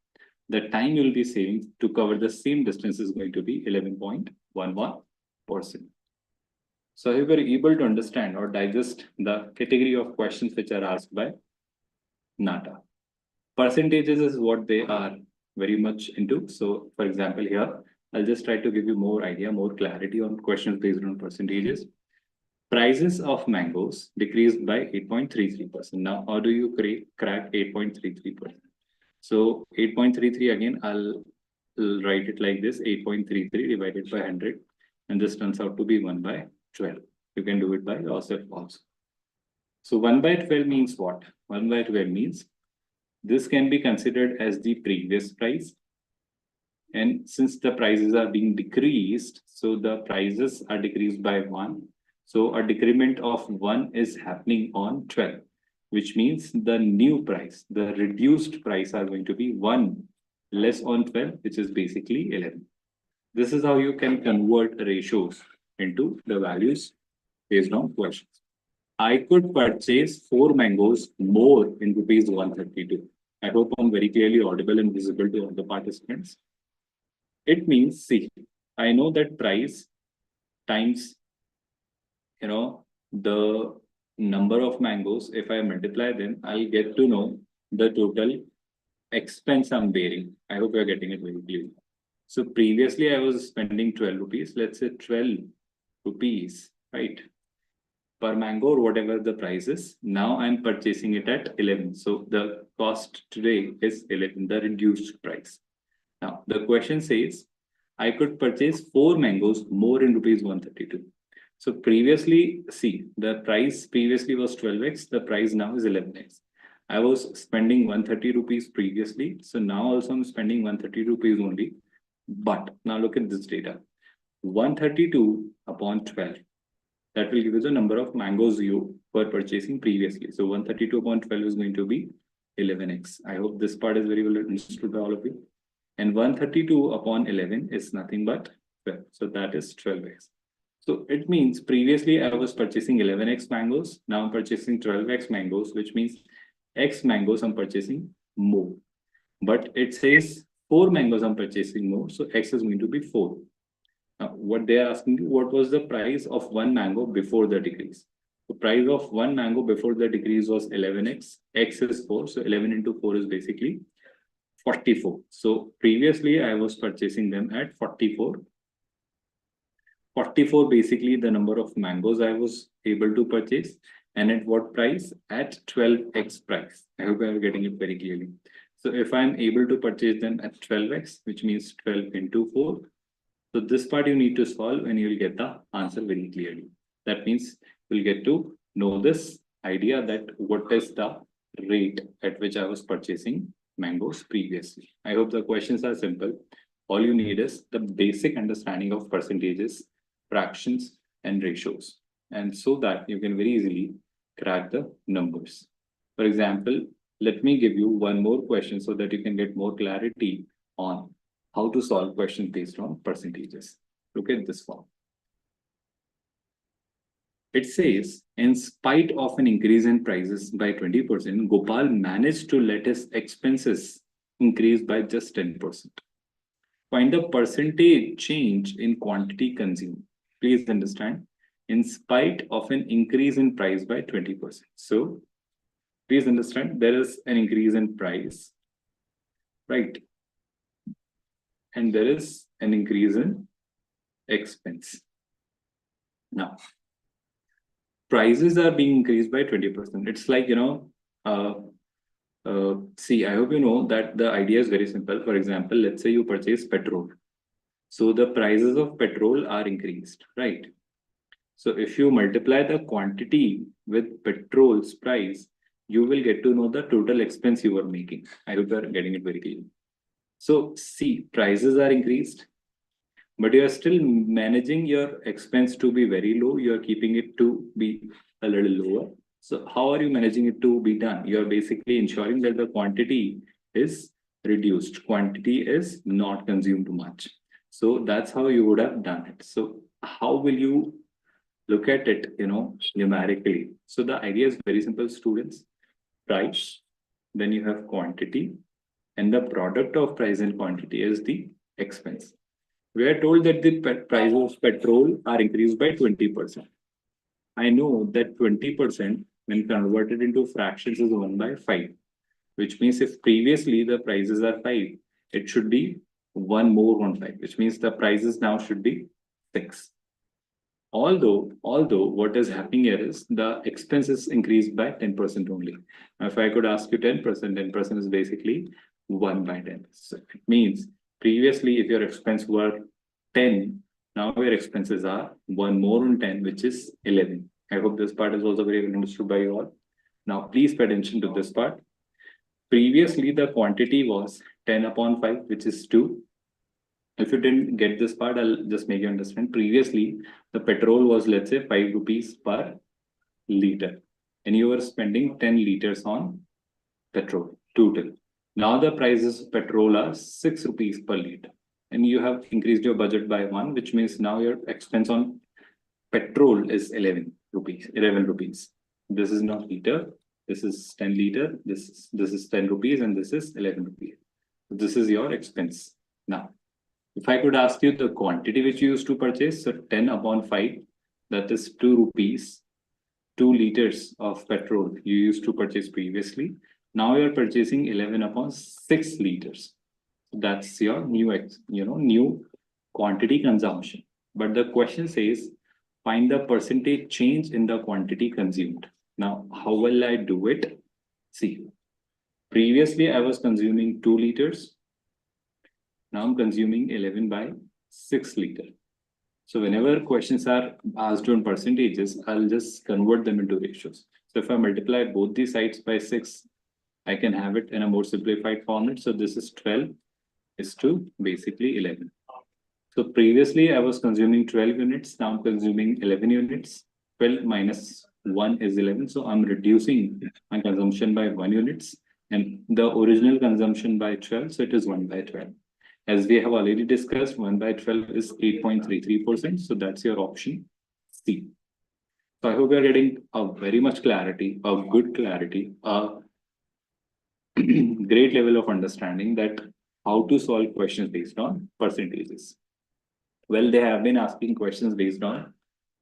the time you'll be saving to cover the same distance is going to be 11.11%. So I hope you're able to understand or digest the category of questions which are asked by Nata. Percentages is what they are very much into. So for example, here, I'll just try to give you more idea, more clarity on questions based on percentages. Prices of mangoes decreased by 8.33%. Now, how do you crack 8.33%? So 8.33 again, I'll write it like this, 8.33 divided by 100. And this turns out to be 1 by 12. You can do it by yourself also. So 1 by 12 means what? 1 by 12 means this can be considered as the previous price. And since the prices are being decreased, so the prices are decreased by 1. So a decrement of 1 is happening on 12, which means the new price, the reduced price are going to be 1 less on 12, which is basically 11. This is how you can convert ratios into the values based on questions. I could purchase 4 mangoes more in rupees 132. I hope I'm very clearly audible and visible to all the participants. It means, see, I know that price times, the number of mangoes. If I multiply them, I'll get to know the total expense I'm bearing. I hope you're getting it very clearly. So previously I was spending 12 rupees, let's say 12 rupees, right? Per mango or whatever the price is. Now I'm purchasing it at 11. So the cost today is 11, the reduced price. Now the question says, I could purchase 4 mangoes more in rupees 132. So previously, see, the price previously was 12x, the price now is 11x. I was spending 130 rupees previously. So now also I'm spending 130 rupees only. But now look at this data. 132 upon 12. That will give you the number of mangoes you were purchasing previously. So 132 upon 12 is going to be 11x. I hope this part is very well understood by all of you. And 132 upon 11 is nothing but 12. So that is 12x. So it means previously I was purchasing 11x mangoes. Now I'm purchasing 12x mangoes, which means x mangoes I'm purchasing more. But it says 4 mangoes I'm purchasing more. So x is going to be 4. Now, what they are asking you, what was the price of 1 mango before the decrease? The price of 1 mango before the decrease was 11x. X is 4. So 11 into 4 is basically 44. So previously I was purchasing them at 44 44 basically the number of mangoes I was able to purchase, and at what price? At 12x price. I hope you are getting it very clearly. So if I'm able to purchase them at 12x, which means 12 into 4. So this part you need to solve and you will get the answer very clearly. That means you'll get to know this idea that what is the rate at which I was purchasing mangoes previously. I hope the questions are simple. All you need is the basic understanding of percentages, fractions, and ratios. And so that you can very easily crack the numbers. For example, let me give you one more question so that you can get more clarity on how to solve questions based on percentages. Look at this form. It says, in spite of an increase in prices by 20%, Gopal managed to let his expenses increase by just 10%. Find the percentage change in quantity consumed. Please understand, in spite of an increase in price by 20%. So, please understand, there is an increase in price, right? And there is an increase in expense. Now, prices are being increased by 20%. It's like, see, I hope you know that the idea is very simple. For example, let's say you purchase petrol. So the prices of petrol are increased, right? So if you multiply the quantity with petrol's price, you will get to know the total expense you are making. I hope you are getting it very clearly. So see, prices are increased, but you are still managing your expense to be very low. You are keeping it to be a little lower. So how are you managing it to be done? You are basically ensuring that the quantity is reduced. Quantity is not consumed much. So that's how you would have done it. So how will you look at it, numerically? So the idea is very simple, students. Price, then you have quantity, and the product of price and quantity is the expense. We are told that the price of petrol are increased by 20%. I know that 20% when converted into fractions is 1 by 5, which means if previously the prices are 5, it should be 1 more on 5, which means the prices now should be 6. Although what is happening here is the expenses increased by 10% only. Now, if I could ask you 10%, 10% is basically 1 by 10. So it means previously if your expense were 10, now your expenses are 1 more on 10, which is 11. I hope this part is also very well understood by you all. Now, please pay attention to this part. Previously, the quantity was 10 upon 5, which is 2. If you didn't get this part, I'll just make you understand. Previously, the petrol was, let's say, 5 rupees per liter. And you were spending 10 liters on petrol, total. Now the prices of petrol are 6 rupees per liter. And you have increased your budget by 1, which means now your expense on petrol is 11 rupees. This is not liter. This is 10 liter. This is 10 rupees, and this is 11 rupees. This is your expense. Now, if I could ask you the quantity which you used to purchase, so 10 upon 5, that is 2 rupees, 2 liters of petrol you used to purchase previously. Now you're purchasing 11 upon 6 liters. That's your new quantity consumption. But the question says, find the percentage change in the quantity consumed. Now, how will I do it? See, previously I was consuming 2 liters. Now I'm consuming 11 by 6 liter. So whenever questions are asked on percentages, I'll just convert them into ratios. So if I multiply both the sides by 6, I can have it in a more simplified format. So this is 12 is to basically 11. So previously I was consuming 12 units. Now I'm consuming 11 units. 12 minus 1 is 11. So I'm reducing my consumption by 1 units, and the original consumption by 12. So it is 1 by 12. As we have already discussed, 1 by 12 is 8.33%. So that's your option C. So I hope you're getting a very much clarity, a good clarity, a great level of understanding that how to solve questions based on percentages. Well, they have been asking questions based on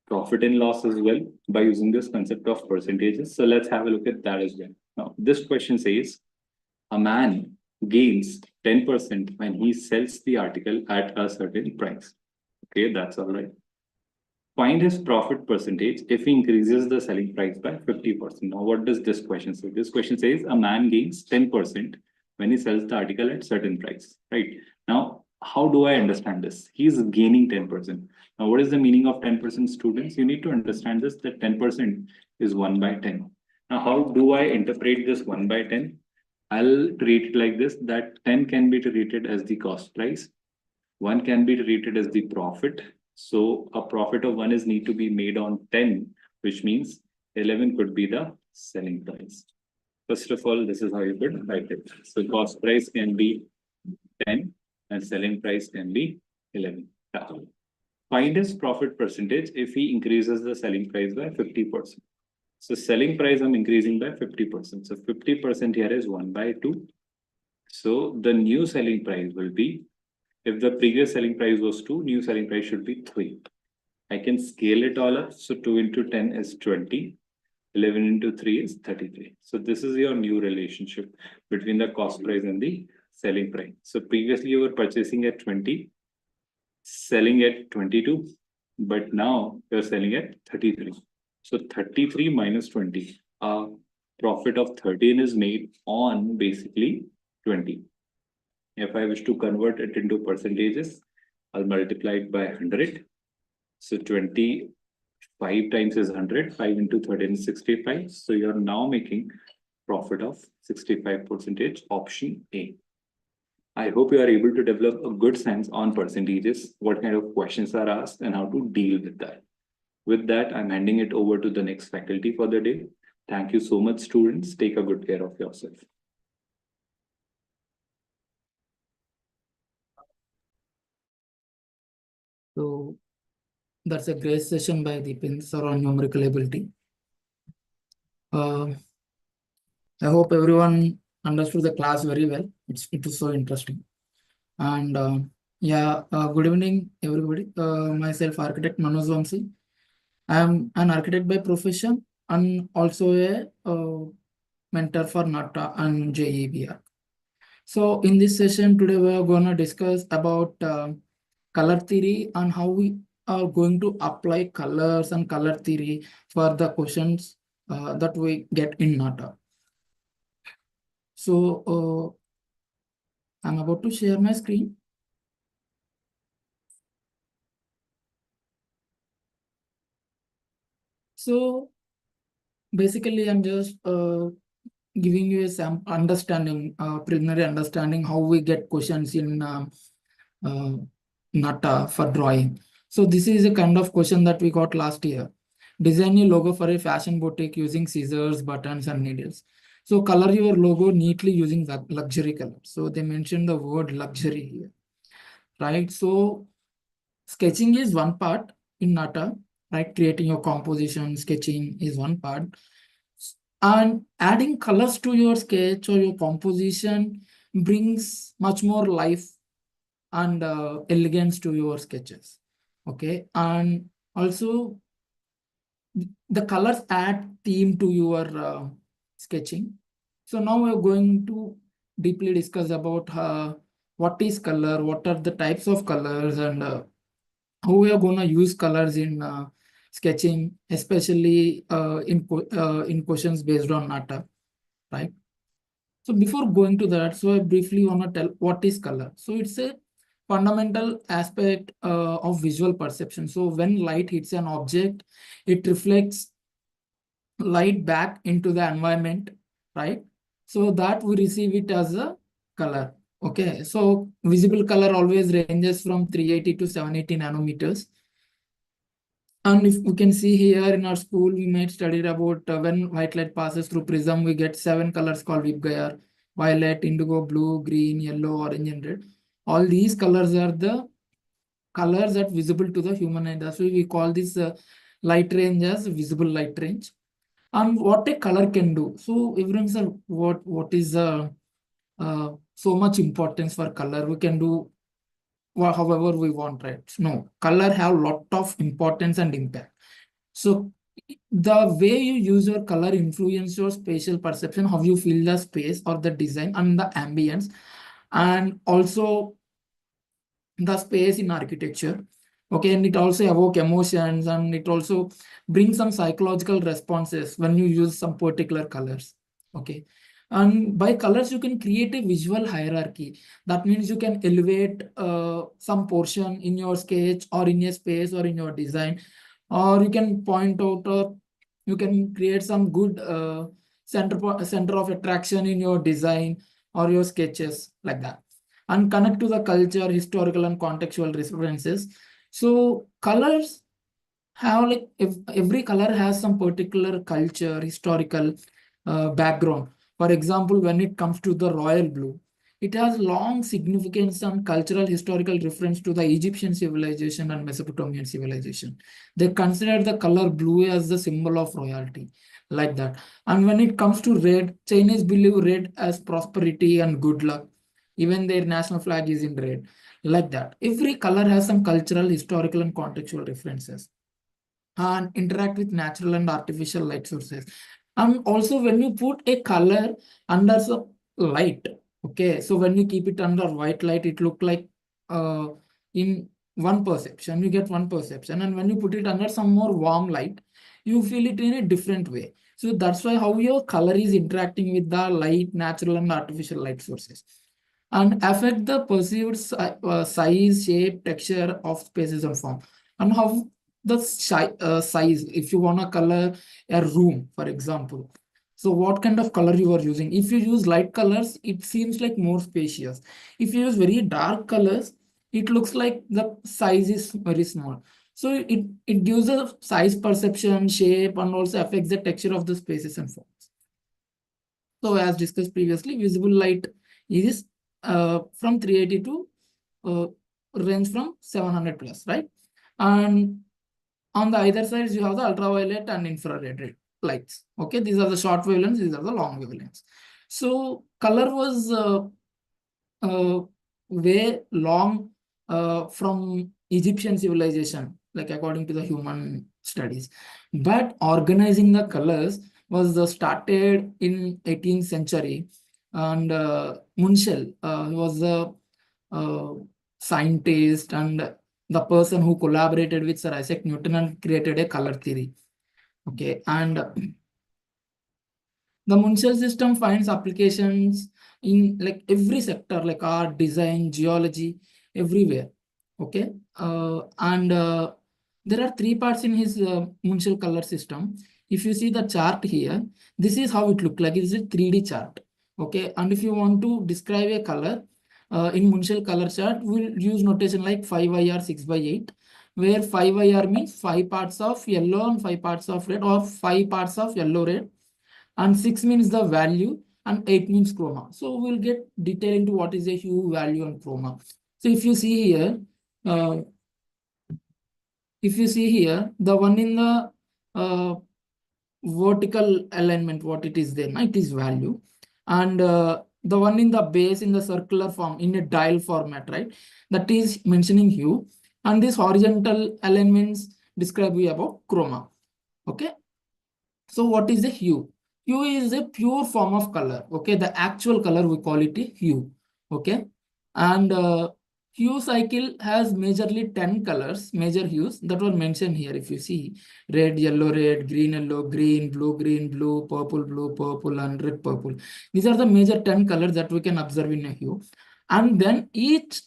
profit and loss as well by using this concept of percentages. So let's have a look at that as well. Now, this question says, a man gains 10% when he sells the article at a certain price. Okay, that's all right. Find his profit percentage if he increases the selling price by 50%. Now, what does this question say? This question says a man gains 10% when he sells the article at certain price, right? Now, how do I understand this? He's gaining 10%. Now, what is the meaning of 10%, students? You need to understand this, that 10% is 1 by 10. Now, how do I interpret this 1 by 10? I'll treat it like this, that 10 can be treated as the cost price. 1 can be treated as the profit. So a profit of 1 is need to be made on 10, which means 11 could be the selling price. First of all, this is how you could write it. So cost price can be 10 and selling price can be 11. Find his profit percentage if he increases the selling price by 50%. So selling price I'm increasing by 50%. So 50% here is 1 by 2. So the new selling price will be, if the previous selling price was 2, new selling price should be 3. I can scale it all up. So 2 into 10 is 20. 11 into 3 is 33. So this is your new relationship between the cost price and the selling price. So previously you were purchasing at 20, selling at 22, but now you're selling at 33. So 33 minus 20, a profit of 13 is made on basically 20. If I wish to convert it into percentages, I'll multiply it by 100. So 25 times is 100, 5 into 13 is 65. So you're now making profit of 65%, option A. I hope you are able to develop a good sense on percentages, what kind of questions are asked and how to deal with that. With that, I'm handing it over to the next faculty for the day. Thank you so much, students. Take a good care of yourself. So that's a great session by Deependra on numerical ability. I hope everyone understood the class very well. It was so interesting. And good evening, everybody. Myself, architect Manoj Vamsi. I am an architect by profession and also a mentor for Nata and JEBR. So in this session today, we are going to discuss about color theory and how we are going to apply colors and color theory for the questions that we get in Nata. So I'm about to share my screen. So basically, I'm just giving you some understanding, preliminary understanding how we get questions in Nata for drawing. So this is a kind of question that we got last year. Design a logo for a fashion boutique using scissors, buttons, and needles. So color your logo neatly using luxury color. So they mentioned the word luxury here, right? So sketching is one part in Nata, right? Creating your composition, sketching is one part. And adding colors to your sketch or your composition brings much more life and elegance to your sketches. Okay. And also the colors add theme to your sketching. So now we're going to deeply discuss about what is color, what are the types of colors, and how we are going to use colors in sketching, especially in questions based on Nata, right? So before going to that, so I briefly want to tell what is color. So it's a fundamental aspect of visual perception. So when light hits an object, it reflects light back into the environment, right? So that we receive it as a color. Okay, so visible color always ranges from 380 to 780 nanometers. And if we can see here in our school, we might study about when white light passes through prism, we get 7 colors called Vibgayar: violet, indigo, blue, green, yellow, orange, and red. All these colors are the colors that visible to the human eye. That's why we call this light range as visible light range. And what a color can do. So everyone said, what is so much importance for color? We can do however we want, right? No, color have lot of importance and impact. So the way you use your color influence your spatial perception, how you feel the space or the design and the ambience, and also the space in architecture. Okay, and it also evoke emotions, and it also brings some psychological responses when you use some particular colors. Okay, and by colors you can create a visual hierarchy. That means you can elevate some portion in your sketch or in a space or in your design, or you can point out, or you can create some good center of attraction in your design or your sketches, like that, and connect to the culture, historical and contextual references. So colors have, like, if every color has some particular culture, historical background. For example, when it comes to the royal blue, it has long significance and cultural historical reference to the Egyptian civilization and Mesopotamian civilization. They consider the color blue as the symbol of royalty, like that. And when it comes to red, Chinese believe red as prosperity and good luck. Even their national flag is in red, like that. Every color has some cultural, historical, and contextual references and interact with natural and artificial light sources. And also, when you put a color under some light, okay, so when you keep it under white light, it look like in one perception, you get one perception. And when you put it under some more warm light, you feel it in a different way. So that's why how your color is interacting with the light, natural and artificial light sources, and affect the perceived size, shape, texture of spaces and form. And how the size, if you want to color a room, for example, so what kind of color you are using? If you use light colors, it seems like more spacious. If you use very dark colors, it looks like the size is very small. So it gives a size perception, shape, and also affects the texture of the spaces and forms. So as discussed previously, visible light is from 380 to uh, range from 700 plus, right? And on the either sides, you have the ultraviolet and infrared lights. Okay, these are the short wavelengths, these are the long wavelengths. So color was way long from Egyptian civilization, like according to the human studies. But organizing the colors was started in 18th century, and Munchel was the uh, scientist and the person who collaborated with Sir Isaac Newton and created a color theory. Okay, and the Munchel system finds applications in like every sector, like art, design, geology, everywhere. Okay, and there are three parts in his Munchel color system. If you see the chart here, this is how it looks like. It's a 3D chart. Okay, and if you want to describe a color in Munchel color chart, we'll use notation like 5IR 6/8, where 5IR means 5 parts of yellow and 5 parts of red, or 5 parts of yellow, red, and 6 means the value, and 8 means chroma. So we'll get detail into what is a hue, value, and chroma. So if you see here, uh, the one in the vertical alignment, what it is there, it is value. And the one in the base in the circular form in a dial format, right, that is mentioning hue. And these horizontal alignments describe you about chroma. Okay, so what is the hue? Hue is a pure form of color. Okay, the actual color we call it a hue. Okay, and hue cycle has majorly 10 colors, major hues that were mentioned here. If you see red, yellow, red, green, yellow, green, blue, purple, and red, purple. These are the major 10 colors that we can observe in a hue. And then each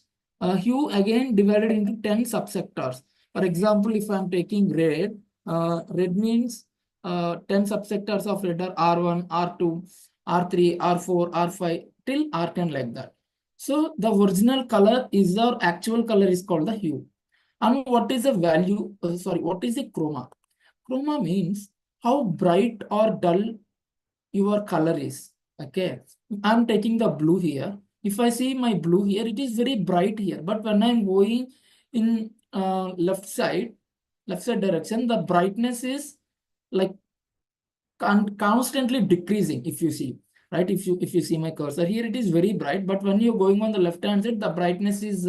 hue again divided into 10 subsectors. For example, if I'm taking red, red means 10 subsectors of red are R1, R2, R3, R4, R5 till R10, like that. So the original color is our actual color is called the hue. And what is the value? What is the chroma? Chroma means how bright or dull your color is. Okay, I'm taking the blue here. If I see my blue here, it is very bright here. But when I'm going in left side direction, the brightness is like constantly decreasing. If you see, right, if you see my cursor here, it is very bright, but when you're going on the left hand side, the brightness is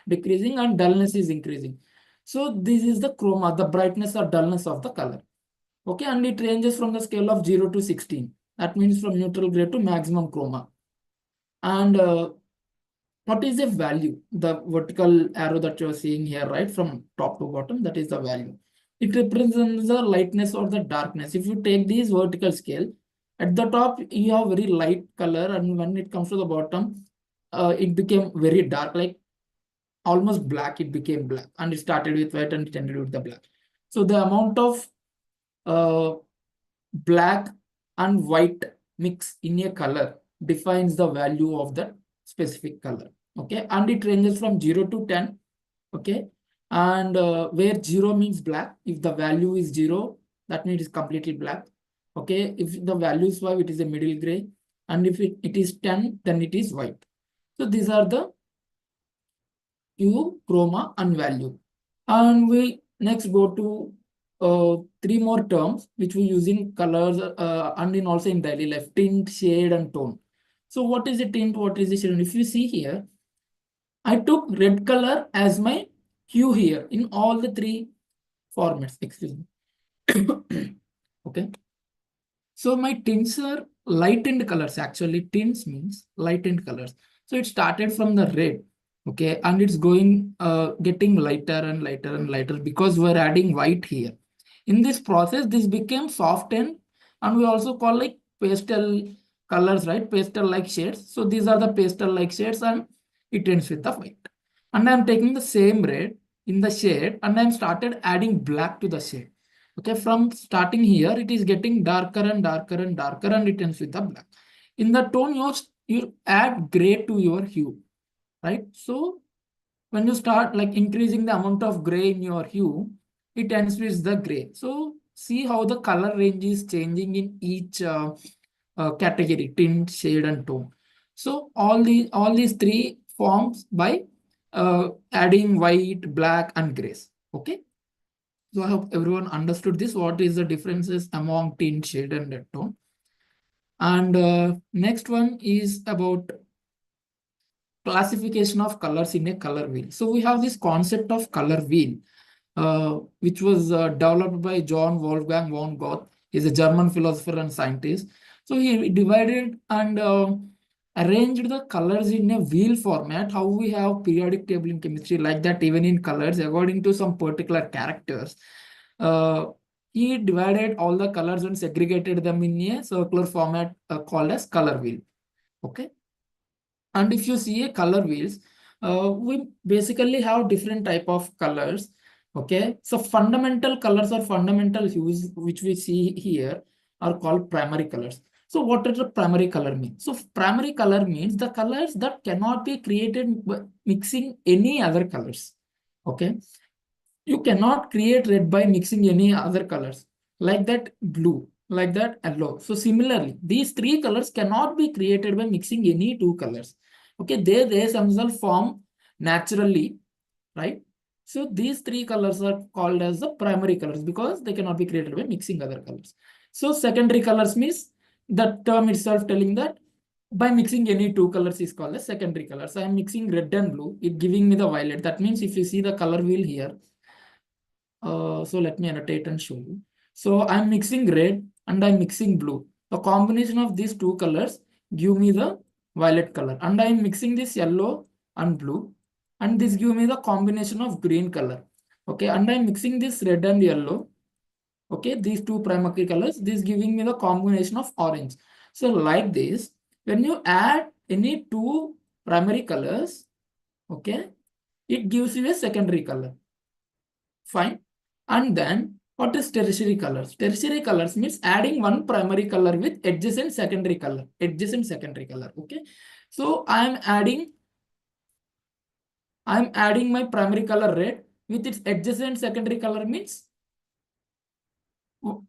decreasing and dullness is increasing. So this is the chroma, the brightness or dullness of the color. Okay, and it ranges from the scale of 0 to 16. That means from neutral gray to maximum chroma. And what is the value? The vertical arrow that you're seeing here, right, from top to bottom, that is the value. It represents the lightness or the darkness. If you take this vertical scale, at the top, you have very light color, and when it comes to the bottom, it became very dark, like almost black. It became black, and it started with white and it ended with the black. So the amount of black and white mix in a color defines the value of that specific color. Okay, and it ranges from 0 to 10. Okay, and where 0 means black, if the value is 0, that means it's completely black. Okay, if the value is 5, it is a middle gray, and if it is 10, then it is white. So these are the hue, chroma, and value. And we next go to 3 more terms which we use in colors and in also in daily life: tint, shade, and tone. So what is a tint? What is the shade? If you see here, I took red color as my hue here in all the 3 formats. Excuse me. Okay. So my tints are lightened colors. Actually, tints means lightened colors. So it started from the red. Okay, and it's going getting lighter and lighter and lighter because we're adding white here. In this process, this became softened, and we also call like pastel colors, right? Pastel-like shades. So these are the pastel-like shades, and it ends with the white. And I'm taking the same red in the shade, and I'm started adding black to the shade. Okay, from starting here, it is getting darker and darker and darker, and it ends with the black. In the tone, you add gray to your hue, right? So when you start like increasing the amount of gray in your hue, it ends with the gray. So see how the color range is changing in each category: tint, shade, and tone. So all these 3 forms by adding white, black, and grays. Okay. So I hope everyone understood this. What is the differences among tint, shade, and tone? And next one is about classification of colors in a color wheel. So we have this concept of color wheel, which was developed by John Wolfgang von Goethe. He's a German philosopher and scientist. So he divided and arranged the colors in a wheel format, how we have periodic table in chemistry, like that even in colors, according to some particular characters. He divided all the colors and segregated them in a circular format called as color wheel. Okay. And if you see a color wheels, we basically have different type of colors. Okay, so fundamental colors or fundamental hues which we see here are called primary colors. So what does the primary color mean? So primary color means the colors that cannot be created by mixing any other colors. Okay, you cannot create red by mixing any other colors, like that blue, like that yellow. So similarly, these 3 colors cannot be created by mixing any 2 colors. Okay, they themselves form naturally, right? So these 3 colors are called as the primary colors because they cannot be created by mixing other colors. So secondary colors means the term itself telling that by mixing any 2 colors is called as secondary colors. So I'm mixing red and blue, it giving me the violet. That means if you see the color wheel here, so let me annotate and show you. So I'm mixing red and I'm mixing blue. The combination of these 2 colors give me the violet color, and I'm mixing this yellow and blue, and this give me the combination of green color. Okay, and I'm mixing this red and yellow. Okay, these 2 primary colors, this giving me the combination of orange. So like this, when you add any 2 primary colors, okay, it gives you a secondary color. Fine. And then what is tertiary colors? Tertiary colors means adding one primary color with adjacent secondary color. Adjacent secondary color. Okay. So I'm adding my primary color red with its adjacent secondary color means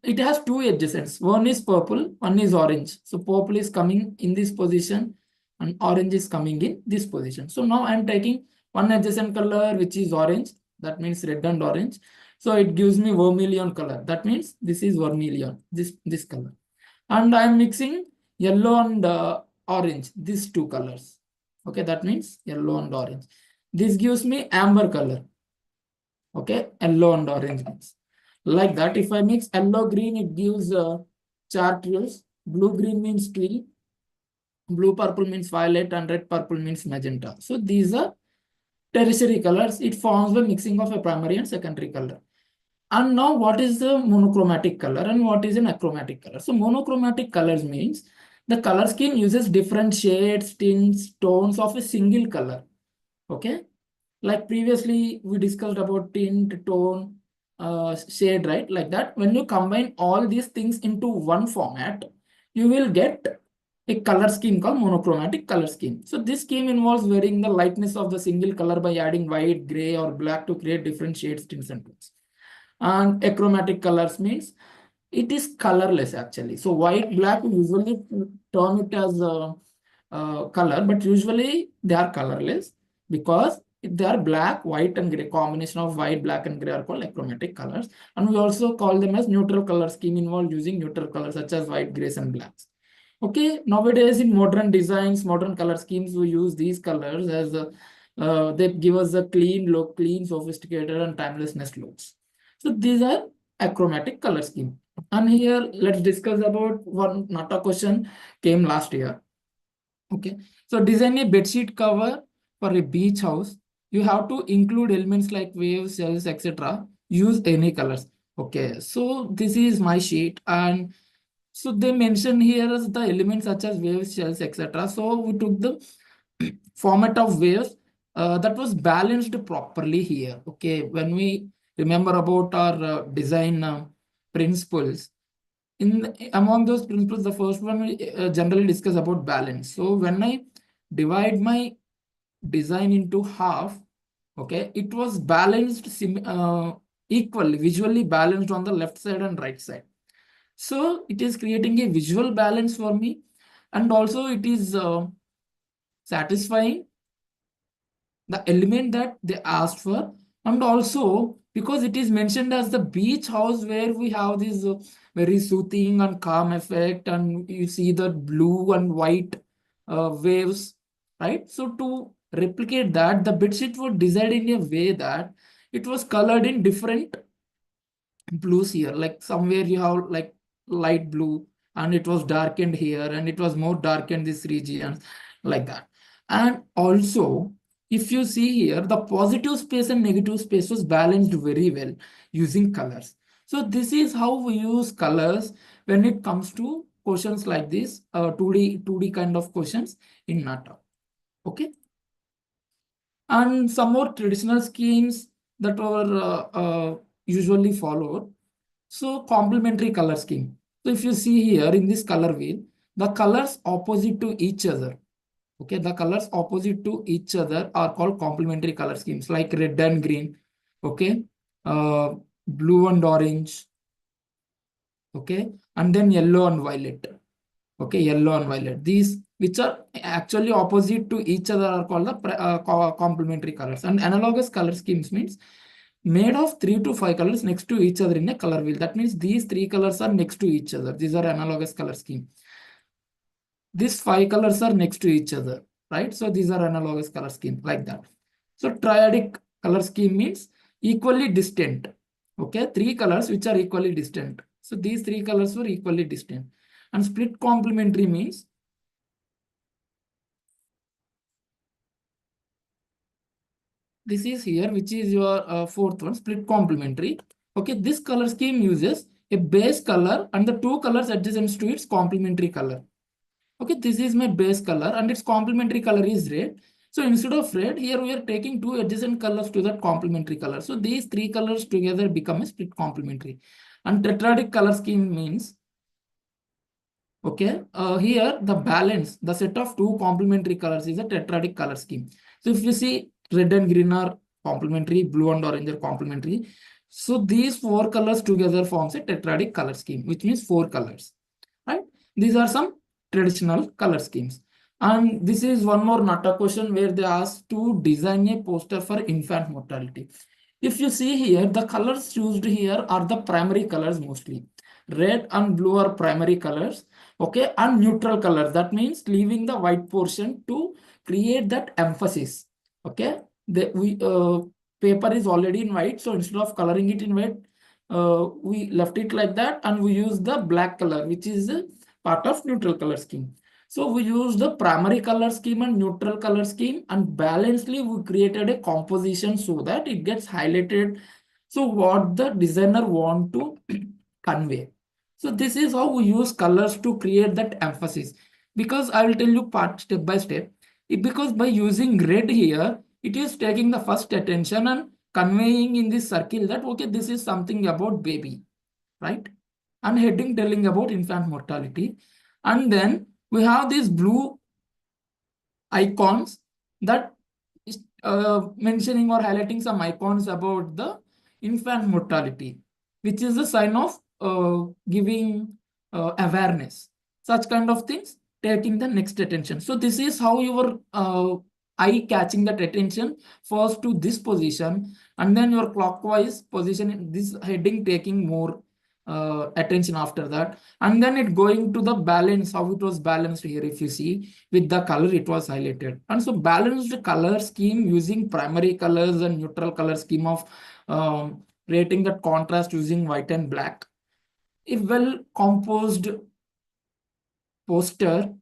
it has 2 adjacents. One is purple, one is orange. So purple is coming in this position and orange is coming in this position. So now I'm taking one adjacent color which is orange. That means red and orange. So it gives me vermilion color. That means this is vermilion, this color. And I'm mixing yellow and orange, these 2 colors. Okay, that means yellow and orange. This gives me amber color. Okay, yellow and orange means. Like that, if I mix yellow green, it gives chartreuse. Blue green means teal. blue purple means violet, and red purple means magenta. So these are tertiary colors. It forms the mixing of a primary and secondary color. And now what is the monochromatic color and what is an achromatic color? So monochromatic colors means the color scheme uses different shades, tints, tones of a single color. Okay. Like previously we discussed about tint, tone, shade, right? Like that. When you combine all these things into one format, you will get a color scheme called monochromatic color scheme. So this scheme involves varying the lightness of the single color by adding white, gray, or black to create different shades, tints, and tones. And achromatic colors means it is colorless actually. So white, black, we usually term it as a color, but usually they are colorless because if they are black, white, and gray, combination of white, black, and gray are called achromatic colors. And we also call them as neutral color scheme involved using neutral colors such as white, grays, and blacks. Okay, nowadays in modern designs, modern color schemes, we use these colors as they give us a clean look, clean, sophisticated, and timelessness looks. So these are achromatic color scheme. And here let's discuss about one Nata question came last year. Okay, so design a bedsheet cover for a beach house. You have to include elements like waves, shells, etc. Use any colors. Okay, so this is my sheet, and so they mention here as the elements such as waves, shells, etc. So we took the format of waves that was balanced properly here. Okay, when we remember about our design principles, among those principles, the first one we generally discuss about balance. So when I divide my design into half, okay, it was balanced equally, visually balanced on the left side and right side. So it is creating a visual balance for me, and also it is satisfying the element that they asked for, and also because it is mentioned as the beach house where we have this very soothing and calm effect, and you see the blue and white waves, right? So to replicate that, the bedsheet was designed in a way that it was colored in different blues here. Like somewhere you have like light blue, and it was darkened here, and it was more darkened this region, like that. And also, if you see here, the positive space and negative space was balanced very well using colors. So this is how we use colors when it comes to questions like this, 2D kind of questions in Nata. Okay. And some more traditional schemes that were usually followed. So complementary color scheme. So if you see here in this color wheel, the colors opposite to each other. Okay, the colors opposite to each other are called complementary color schemes, like red and green. Okay, blue and orange. Okay, and then yellow and violet. Okay, yellow and violet. These which are actually opposite to each other are called the complementary colors. And analogous color schemes means made of 3 to 5 colors next to each other in a color wheel. That means these 3 colors are next to each other. These are analogous color scheme. These 5 colors are next to each other, right? So these are analogous color scheme, like that. So triadic color scheme means equally distant. Okay, 3 colors which are equally distant. So these 3 colors were equally distant. And split complementary means this is here, which is your fourth one, split complementary. Okay, this color scheme uses a base color and the 2 colors adjacent to its complementary color. Okay, this is my base color and its complementary color is red. So instead of red, here we are taking 2 adjacent colors to that complementary color. So these 3 colors together become a split complementary. And tetradic color scheme means, okay, here the balance, the set of 2 complementary colors is a tetradic color scheme. So if you see red and green are complementary, blue and orange are complementary. So these 4 colors together forms a tetradic color scheme, which means 4 colors, right? These are some traditional color schemes. And this is one more Nata question where they ask to design a poster for infant mortality. If you see here, the colors used here are the primary colors mostly. Red and blue are primary colors. Okay, and neutral colors. That means leaving the white portion to create that emphasis. Okay, paper is already in white, so instead of coloring it in white, we left it like that, and we use the black color, which is part of neutral color scheme. So we used the primary color scheme and neutral color scheme, and balancedly we created a composition so that it gets highlighted. So what the designer want to convey. So this is how we use colors to create that emphasis. Because I will tell you part step by step. Because by using red here, it is taking the first attention and conveying in this circle that okay, this is something about baby, right? And heading telling about infant mortality. And then we have these blue icons that is mentioning or highlighting some icons about the infant mortality, which is a sign of giving awareness. Such kind of things taking the next attention. So this is how your eye catching that attention first to this position, and then your clockwise position, this heading taking more attention after that, and then it going to the balance, how it was balanced here. If you see with the color, it was highlighted. And so balanced color scheme using primary colors and neutral color scheme of creating that contrast using white and black. If well composed poster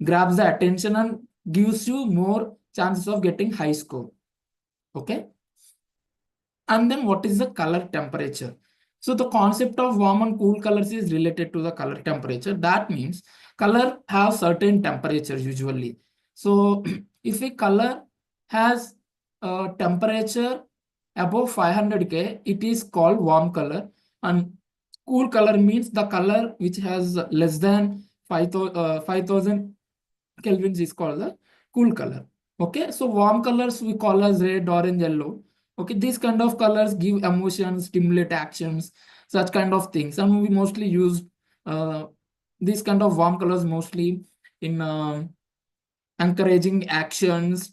grabs the attention and gives you more chances of getting high score. Okay. And then what is the color temperature? So the concept of warm and cool colors is related to the color temperature. That means color have certain temperatures usually. So if a color has a temperature above 500K, it is called warm color. And cool color means the color which has less than 5,000 kelvins is called the cool color. Okay, so warm colors we call as red, orange, yellow. Okay, these kind of colors give emotions, stimulate actions, such kind of things. And we mostly use these kind of warm colors mostly in encouraging actions,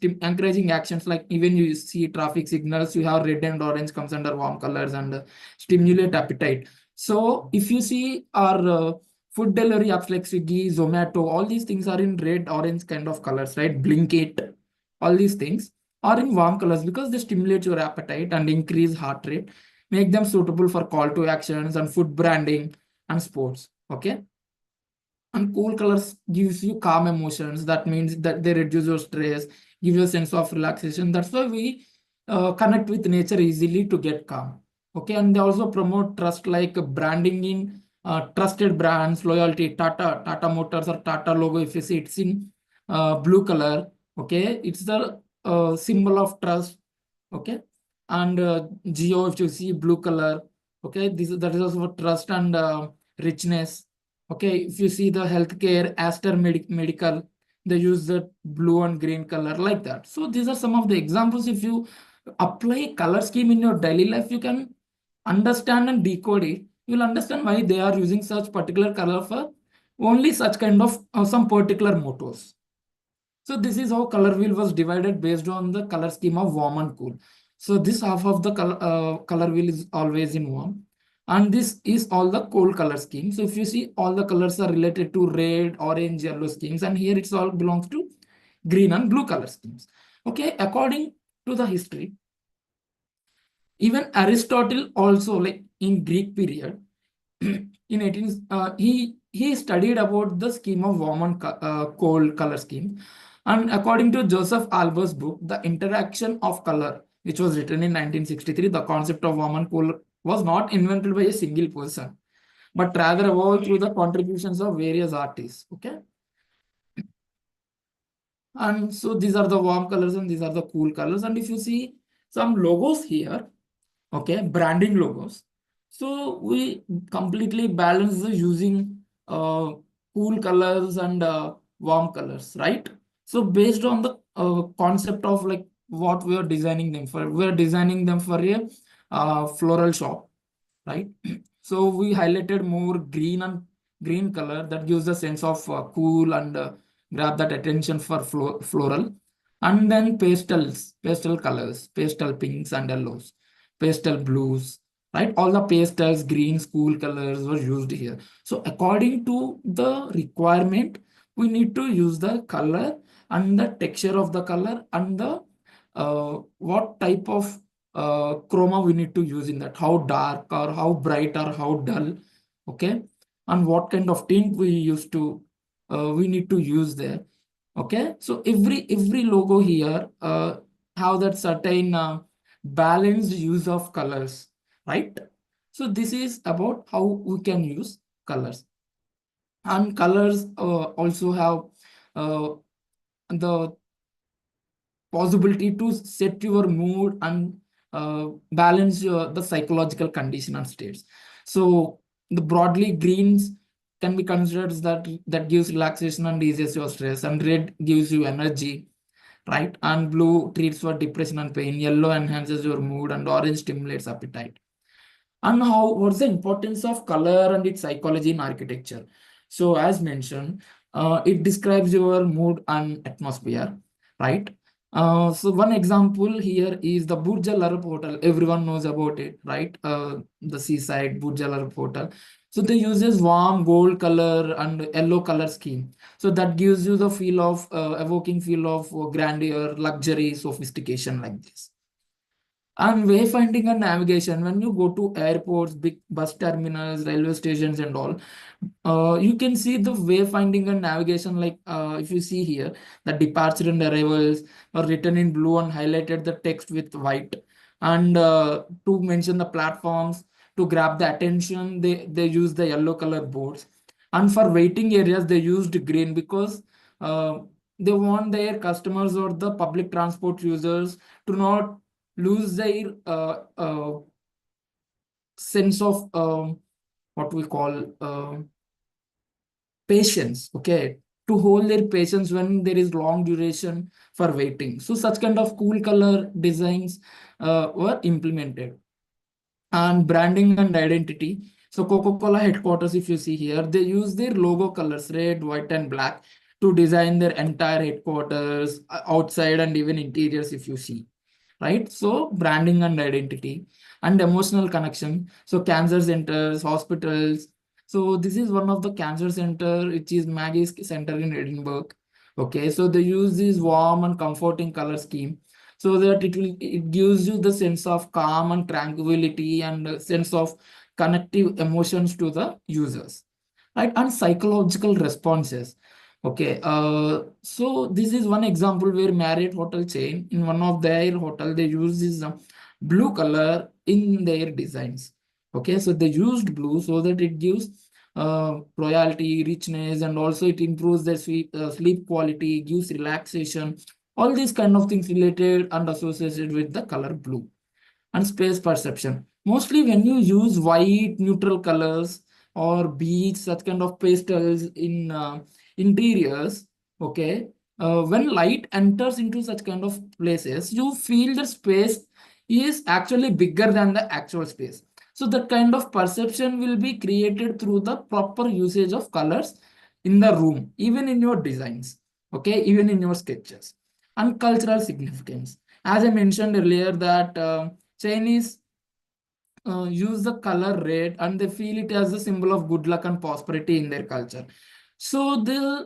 like even you see traffic signals, you have red and orange comes under warm colors and stimulate appetite. So if you see our food delivery apps like Swiggy, Zomato, all these things are in red, orange kind of colors, right? Blinkit, all these things are in warm colors because they stimulate your appetite and increase heart rate, make them suitable for call to actions and food branding and sports. Okay. And cool colors gives you calm emotions. That means that they reduce your stress, give you a sense of relaxation. That's why we connect with nature easily to get calm. Okay, and they also promote trust, like branding in trusted brands, loyalty. Tata Motors or Tata logo, if you see it's in blue color. Okay, it's the symbol of trust. Okay, and Geo, if you see blue color. Okay, that is also for trust and richness. Okay, if you see the healthcare, Aster Medical, they use the blue and green color like that. So these are some of the examples. If you apply color scheme in your daily life, you can understand and decode it. You'll understand why they are using such particular color for only such kind of some particular mottos. So this is how color wheel was divided based on the color scheme of warm and cool. So this half of the color wheel is always in warm. And this is all the cold color scheme. So if you see, all the colors are related to red, orange, yellow schemes. And here it's all belongs to green and blue color schemes. Okay, according to the history, even Aristotle also, like in Greek period, in 18, he studied about the scheme of warm and cold color scheme. And according to Joseph Albers' book, The Interaction of Color, which was written in 1963, the concept of warm and cold was not invented by a single person, but rather evolved through the contributions of various artists. Okay. And so these are the warm colors and these are the cool colors. And if you see some logos here, okay, branding logos. So we completely balance the using cool colors and warm colors, right? So based on the concept of like what we are designing them for, we are designing them for a floral shop, right? So we highlighted more green and green color that gives a sense of cool and grab that attention for floral. And then pastel colors, pastel pinks and yellows, pastel blues, right? All the pastels, greens, cool colors were used here. So according to the requirement, we need to use the color and the texture of the color and the what type of chroma we need to use in that, how dark or how bright or how dull, okay, and what kind of tint we used to we need to use there. Okay, so every logo here have that certain balanced use of colors, right? So this is about how we can use colors. And colors also have the possibility to set your mood and balance the psychological condition and states. So the broadly greens can be considered that gives relaxation and eases your stress, and red gives you energy, right? And blue treats for depression and pain, yellow enhances your mood, and orange stimulates appetite. And what's the importance of color and its psychology in architecture? So as mentioned, it describes your mood and atmosphere, right? So one example here is the Burj Al Arab Hotel. Everyone knows about it, right? The seaside Burj Al Arab Hotel. So they uses warm gold color and yellow color scheme. So that gives you the feel of evoking feel of grandeur, luxury, sophistication like this. And wayfinding and navigation, when you go to airports, big bus terminals, railway stations, and all, you can see the wayfinding and navigation. Like if you see here, the departure and arrivals are written in blue and highlighted the text with white. And to mention the platforms, to grab the attention, they use the yellow color boards. And for waiting areas, they used green because uh, they want their customers or the public transport users to not lose their sense of what we call patience, okay, to hold their patience when there is long duration for waiting. So such kind of cool color designs were implemented. And branding and identity. So Coca-Cola headquarters, if you see here, they use their logo colors, red, white, and black, to design their entire headquarters, outside and even interiors, if you see, right? So branding and identity and emotional connection. So cancer centers, hospitals. So this is one of the cancer center, which is Maggie's Center in Edinburgh. Okay, so they use this warm and comforting color scheme so that it gives you the sense of calm and tranquility and a sense of connective emotions to the users, right? And psychological responses. Okay, so this is one example where Marriott hotel chain, in one of their hotel, they use this blue color in their designs. Okay, so they used blue so that it gives royalty, richness, and also it improves their sleep quality, gives relaxation, all these kind of things related and associated with the color blue. And space perception. Mostly when you use white, neutral colors or beige, such kind of pastels in interiors, okay, when light enters into such kind of places, you feel the space is actually bigger than the actual space. So that kind of perception will be created through the proper usage of colors in the room, even in your designs, okay, even in your sketches. And cultural significance. As I mentioned earlier, that Chinese use the color red and they feel it as a symbol of good luck and prosperity in their culture. So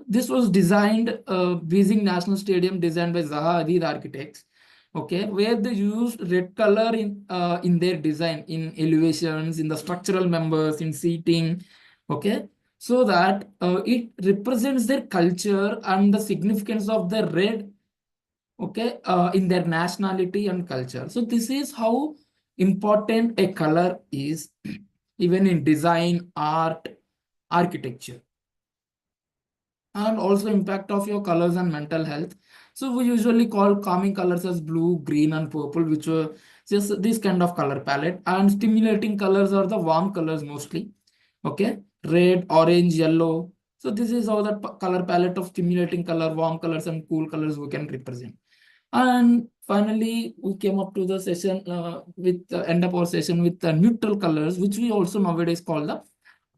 this was designed, Beijing National Stadium designed by Zaha Hadid architects, okay, where they used red color in their design, in elevations, in the structural members, in seating, okay, so that it represents their culture and the significance of the red, okay, in their nationality and culture. So this is how important a color is even in design, art, architecture. And also impact of your colors and mental health. So we usually call calming colors as blue, green, and purple, which were just this kind of color palette. And stimulating colors are the warm colors mostly, okay, red, orange, yellow. So this is how the color palette of stimulating color, warm colors, and cool colors we can represent. And finally, we came up to the session with end up our session with the neutral colors, which we also nowadays call the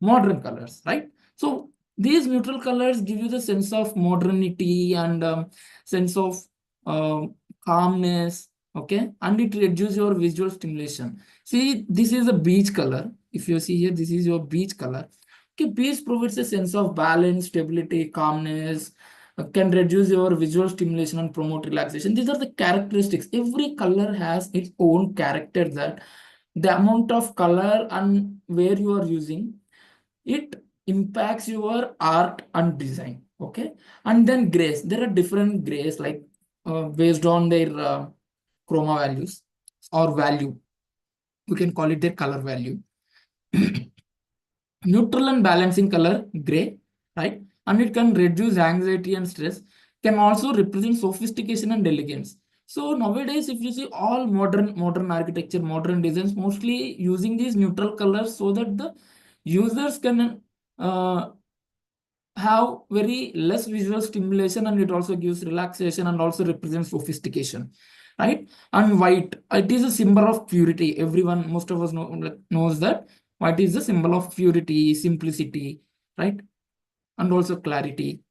modern colors, right? So these neutral colors give you the sense of modernity and sense of calmness, okay, and it reduces your visual stimulation. See, this is a beige color. If you see here, this is your beige color. Okay, beige provides a sense of balance, stability, calmness, can reduce your visual stimulation and promote relaxation. These are the characteristics. Every color has its own character, that the amount of color and where you are using it impacts your art and design. Okay, and then grays. There are different grays, like based on their chroma values or value. We can call it their color value. Neutral and balancing color, gray, right? And it can reduce anxiety and stress, can also represent sophistication and elegance. So nowadays, if you see all modern architecture, modern designs, mostly using these neutral colors so that the users can have very less visual stimulation, and it also gives relaxation and also represents sophistication, right? And white, it is a symbol of purity. Everyone, most of us knows that white is a symbol of purity, simplicity, right? And also clarity.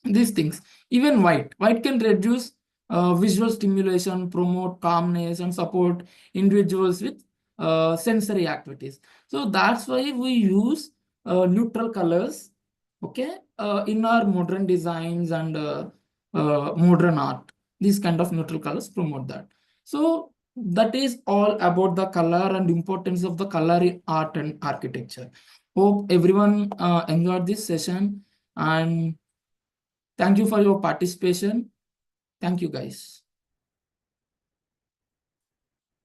These things, even white can reduce visual stimulation, promote calmness, and support individuals with sensory activities. So that's why we use neutral colors, okay, in our modern designs and modern art. These kind of neutral colors promote that. So that is all about the color and importance of the color in art and architecture. Hope everyone enjoyed this session, and thank you for your participation. Thank you, guys.